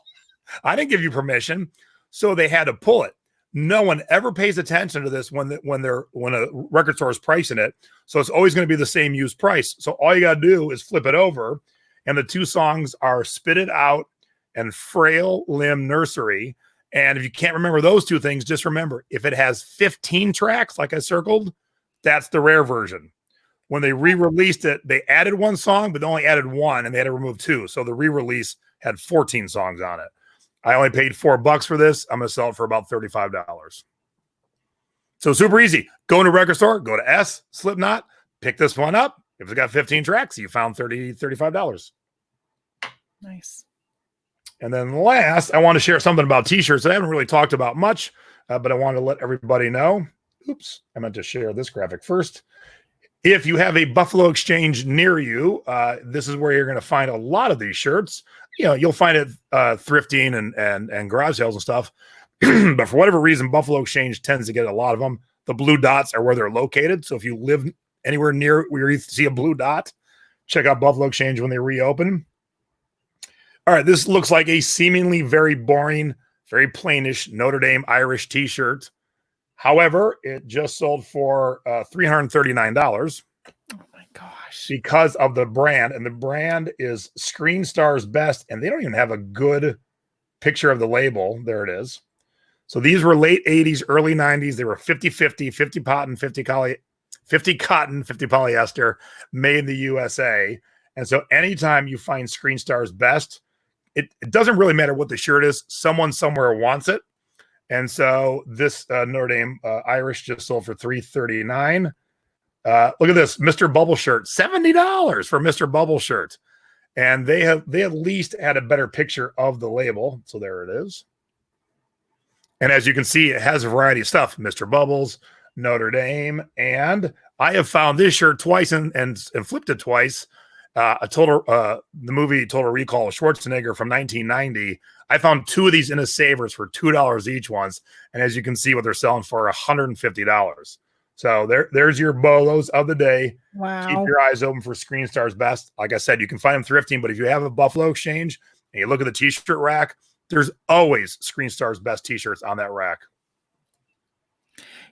I didn't give you permission. So they had to pull it. No one ever pays attention to this when a record store is pricing it. So it's always going to be the same used price. So all you got to do is flip it over. And the 2 songs are Spit It Out and Frail Limb Nursery. And if you can't remember those 2 things, just remember, if it has 15 tracks, like I circled, that's the rare version. When they re-released it, they added 1 song, but they only added 1, and they had to remove 2. So the re-release had 14 songs on it. I only paid $4 for this. I'm going to sell it for about $35. So super easy. Go into a record store, go to S, Slipknot, pick this one up. If it's got 15 tracks, you found $35. Nice. And then last, I want to share something about t-shirts that I haven't really talked about much, but I want to let everybody know. Oops, I meant to share this graphic first. If you have a Buffalo Exchange near you, this is where you're going to find a lot of these shirts. You'll find it thrifting and garage sales and stuff. But for whatever reason, Buffalo Exchange tends to get a lot of them. The blue dots are where they're located. So if you live anywhere near where you see a blue dot, check out Buffalo Exchange when they reopen. All right, this looks like a seemingly very boring, very plainish Notre Dame Irish t-shirt. However, it just sold for $339. Oh my gosh. Because of the brand, and the brand is Screen Star's Best, and they don't even have a good picture of the label. There it is. So these were late 80s, early 90s. They were 50-50, 50 cotton, 50 polyester, made in the USA. And so anytime you find Screen Star's Best, it doesn't really matter what the shirt is. Someone somewhere wants it. And so this Notre Dame Irish just sold for $339. Look at this, Mr. Bubble shirt, $70 for Mr. Bubble shirt. And they at least had a better picture of the label. So there it is. And as you can see, it has a variety of stuff, Mr. Bubbles, Notre Dame. And I have found this shirt twice and flipped it twice. The movie Total Recall with Schwarzenegger from 1990. I found 2 of these in a Savers for $2 each once. And as you can see what they're selling for, $150. So there's your bolos of the day. Wow. Keep your eyes open for Screen Star's Best. Like I said, you can find them thrifting, but if you have a Buffalo Exchange and you look at the t-shirt rack, there's always Screen Star's Best t-shirts on that rack.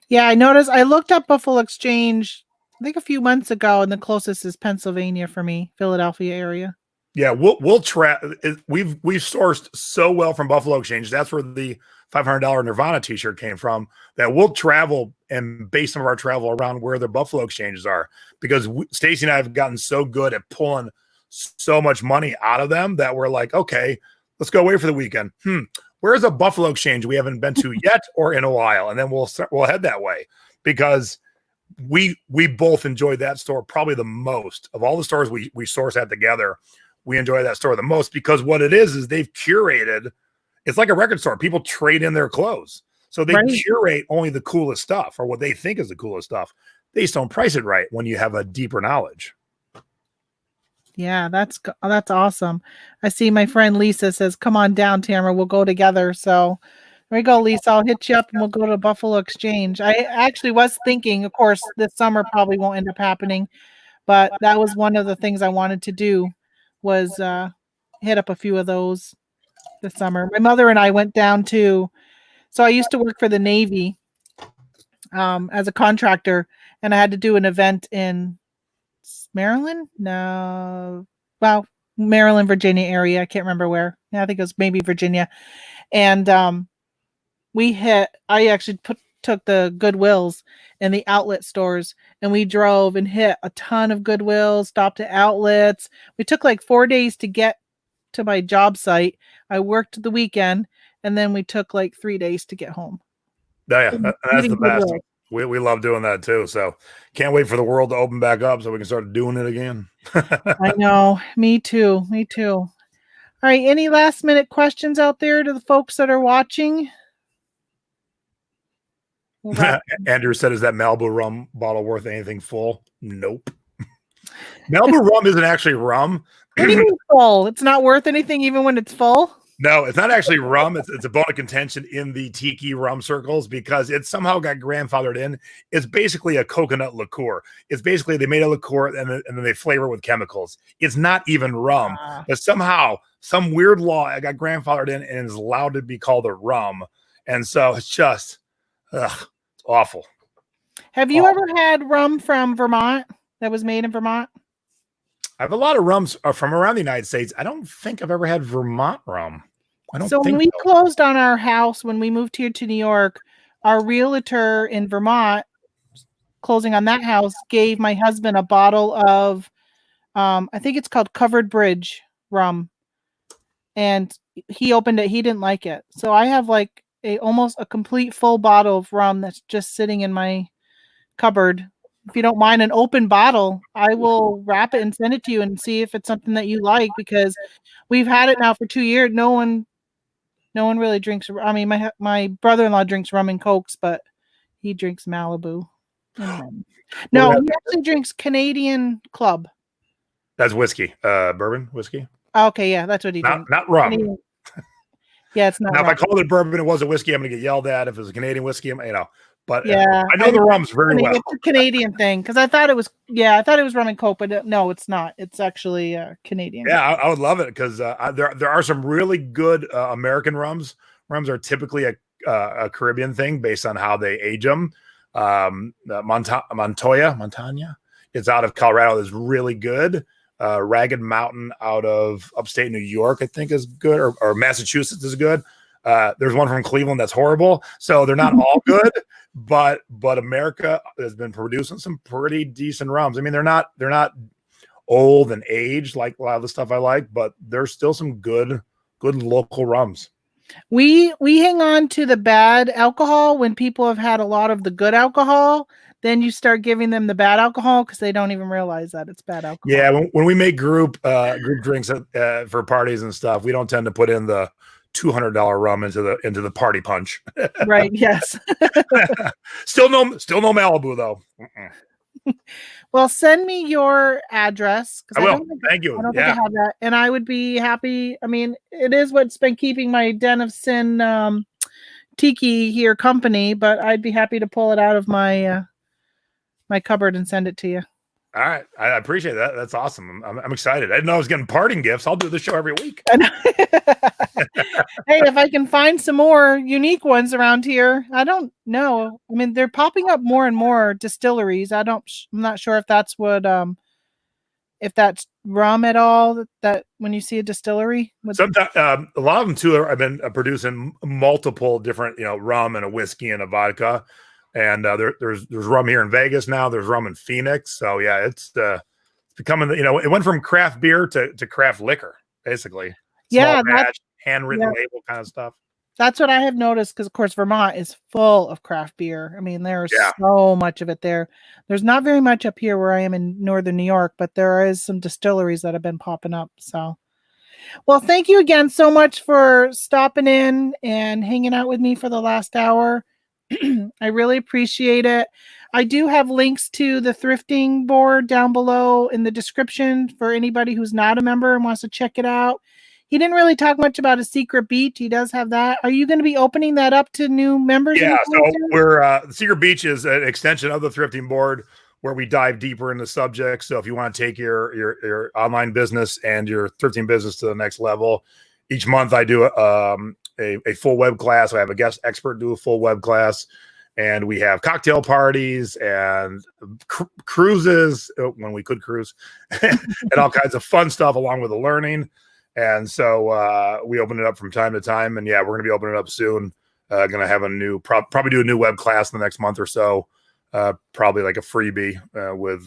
Yeah, I noticed. I looked up Buffalo Exchange, I think a few months ago, and the closest is Pennsylvania for me, Philadelphia area. Yeah, we've sourced so well from Buffalo Exchange. That's where the $500 Nirvana t-shirt came from, that we'll travel and base some of our travel around where the Buffalo Exchanges are, because Stacy and I have gotten so good at pulling so much money out of them that we're like, okay, let's go away for the weekend. Where's a Buffalo Exchange we haven't been to yet or in a while? And then we'll head that way, because we both enjoyed that store probably the most of all the stores we source at together. We enjoy that store the most because what it is they've curated. It's like a record store. People trade in their clothes. So they curate only the coolest stuff, or what they think is the coolest stuff. They just don't price it right when you have a deeper knowledge. Yeah, that's awesome. I see my friend Lisa says, come on down, Tamara, we'll go together. So there we go, Lisa. I'll hit you up and we'll go to Buffalo Exchange. I actually was thinking, of course, this summer probably won't end up happening, but that was one of the things I wanted to do, was hit up a few of those this summer. My mother and I went down to, so I used to work for the Navy as a contractor, and I had to do an event in Maryland? No. Well, Maryland, Virginia area. I can't remember where. Yeah, I think it was maybe Virginia. And I actually took the Goodwills and the outlet stores, and we drove and hit a ton of Goodwills, stopped at outlets. We took like 4 days to get to my job site. I worked the weekend, and then we took like 3 days to get home. Oh, yeah, that's the best. Goodwill. We love doing that too. So can't wait for the world to open back up so we can start doing it again. I know. Me too. Me too. All right. Any last minute questions out there to the folks that are watching? Andrew said, "Is that Malibu rum bottle worth anything full?" Nope. Malibu rum isn't actually rum. What do you mean full? It's not worth anything even when it's full? No, it's not actually rum. It's a bone of contention in the tiki rum circles because it somehow got grandfathered in. It's basically a coconut liqueur. It's basically they made a liqueur and then they flavor it with chemicals. It's not even rum, but somehow some weird law got grandfathered in and is allowed to be called a rum. And so it's just, it's awful. Have you ever had rum from Vermont that was made in Vermont? I have a lot of rums from around the United States. I don't think I've ever had Vermont rum. I don't so think when we closed on our house, when we moved here to New York, our realtor in Vermont, closing on that house, gave my husband a bottle of, I think it's called Covered Bridge rum. And he opened it. He didn't like it. So I have like almost a complete full bottle of rum that's just sitting in my cupboard. If you don't mind an open bottle, I will wrap it and send it to you and see if it's something that you like, because we've had it now for 2 years. No one really drinks. I mean, my brother-in-law drinks rum and cokes, but he drinks Malibu. No, he actually drinks Canadian Club. That's whiskey, bourbon whiskey. Okay, yeah, that's what he drinks. Not rum. Canadian. Yeah, it's not. Now, rum. if I called it bourbon, it wasn't whiskey, I'm going to get yelled at. If it was a Canadian whiskey, But yeah, I know the rums very well. It's a Canadian thing because I thought it was. Yeah, I thought it was rum and coke, but no, it's not. It's actually Canadian. Yeah, I would love it because there are some really good American rums. Rums are typically a Caribbean thing based on how they age them. Montoya, it's out of Colorado. Is really good. Ragged Mountain out of upstate New York, I think, is good, or Massachusetts is good. There's one from Cleveland that's horrible. So they're not all good, but America has been producing some pretty decent rums. I mean, they're not old and aged like a lot of the stuff I like, but there's still some good local rums. We hang on to the bad alcohol when people have had a lot of the good alcohol. Then you start giving them the bad alcohol because they don't even realize that it's bad alcohol. Yeah, when we make group drinks for parties and stuff, we don't tend to put in the $200 rum into the party punch. Right. Yes. Still no Malibu though. Well, send me your address. I will. Thank you. I don't think I have that, and I would be happy. I mean, it is what's been keeping my Den of Sin tiki here company, but I'd be happy to pull it out of my my cupboard and send it to you. All right. I appreciate that. That's awesome. I'm excited. I didn't know I was getting parting gifts. I'll do the show every week. Hey, if I can find some more unique ones around here, I don't know. I mean, they're popping up more and more distilleries. I'm not sure if that's if that's rum at all, that when you see a distillery. Sometimes a lot of them too have been producing multiple different, rum and a whiskey and a vodka. And there's rum here in Vegas now. There's rum in Phoenix. So yeah, it's becoming, it went from craft beer to craft liquor, basically. Yeah, batch, handwritten label kind of stuff. That's what I have noticed because, of course, Vermont is full of craft beer. I mean, there's so much of it there. There's not very much up here where I am in northern New York, but there is some distilleries that have been popping up. So, well, thank you again so much for stopping in and hanging out with me for the last hour. I really appreciate it. I do have links to the thrifting board down below in the description for anybody who's not a member and wants to check it out. He didn't really talk much about a secret beach. He does have that. Are you going to be opening that up to new members? Yeah, so we're the Secret Beach is an extension of the thrifting board where we dive deeper into subjects. So if you want to take your online business and your thrifting business to the next level, each month I do a full web class. I have a guest expert do a full web class, and we have cocktail parties and cruises when we could cruise and all kinds of fun stuff along with the learning. And so we open it up from time to time, and yeah, we're going to be opening it up soon. Going to have a new, probably do a new web class in the next month or so. Probably like a freebie with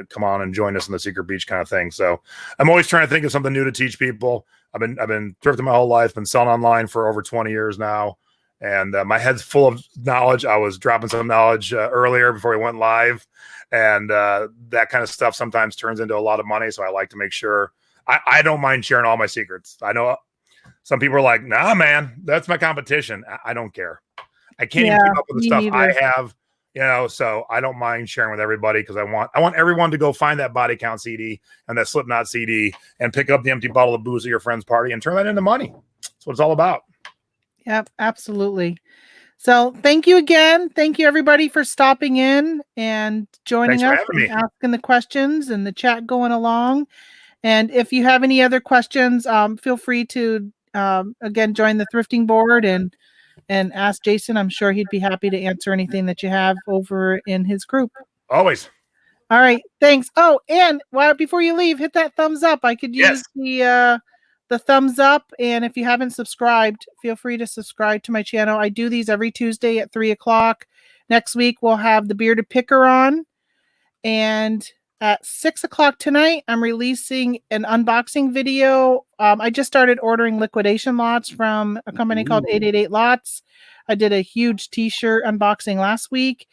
come on and join us in the Secret Beach kind of thing. So I'm always trying to think of something new to teach people. I've been thrifting my whole life, been selling online for over 20 years now. And my head's full of knowledge. I was dropping some knowledge earlier before we went live. And that kind of stuff sometimes turns into a lot of money. So I like to make sure I don't mind sharing all my secrets. I know some people are like, nah, man, that's my competition. I don't care. I can't even keep up with the stuff I have, so I don't mind sharing with everybody because I want everyone to go find that Body Count CD and that Slipknot CD and pick up the empty bottle of booze at your friend's party and turn that into money. That's what it's all about. Yep, absolutely. So thank you again. Thank you everybody for stopping in and joining us and asking the questions and the chat going along. And if you have any other questions, feel free to again join the thrifting board and ask Jason. I'm sure he'd be happy to answer anything that you have over in his group. Always. All right, thanks. Oh, and before you leave, hit that thumbs up. I could use the thumbs up. And if you haven't subscribed, feel free to subscribe to my channel. I do these every Tuesday at 3:00. Next week, we'll have the Bearded Picker on. And at 6:00 tonight, I'm releasing an unboxing video. I just started ordering liquidation lots from a company called 888 Lots. I did a huge t-shirt unboxing last week.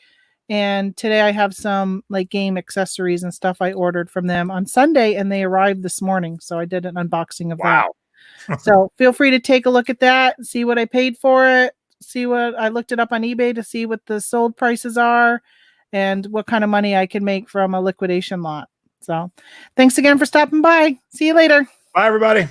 And today I have some like game accessories and stuff I ordered from them on Sunday, and they arrived this morning. So I did an unboxing of that. So feel free to take a look at that, see what I paid for it, see what I looked it up on eBay to see what the sold prices are and what kind of money I can make from a liquidation lot. So thanks again for stopping by. See you later. Bye, everybody.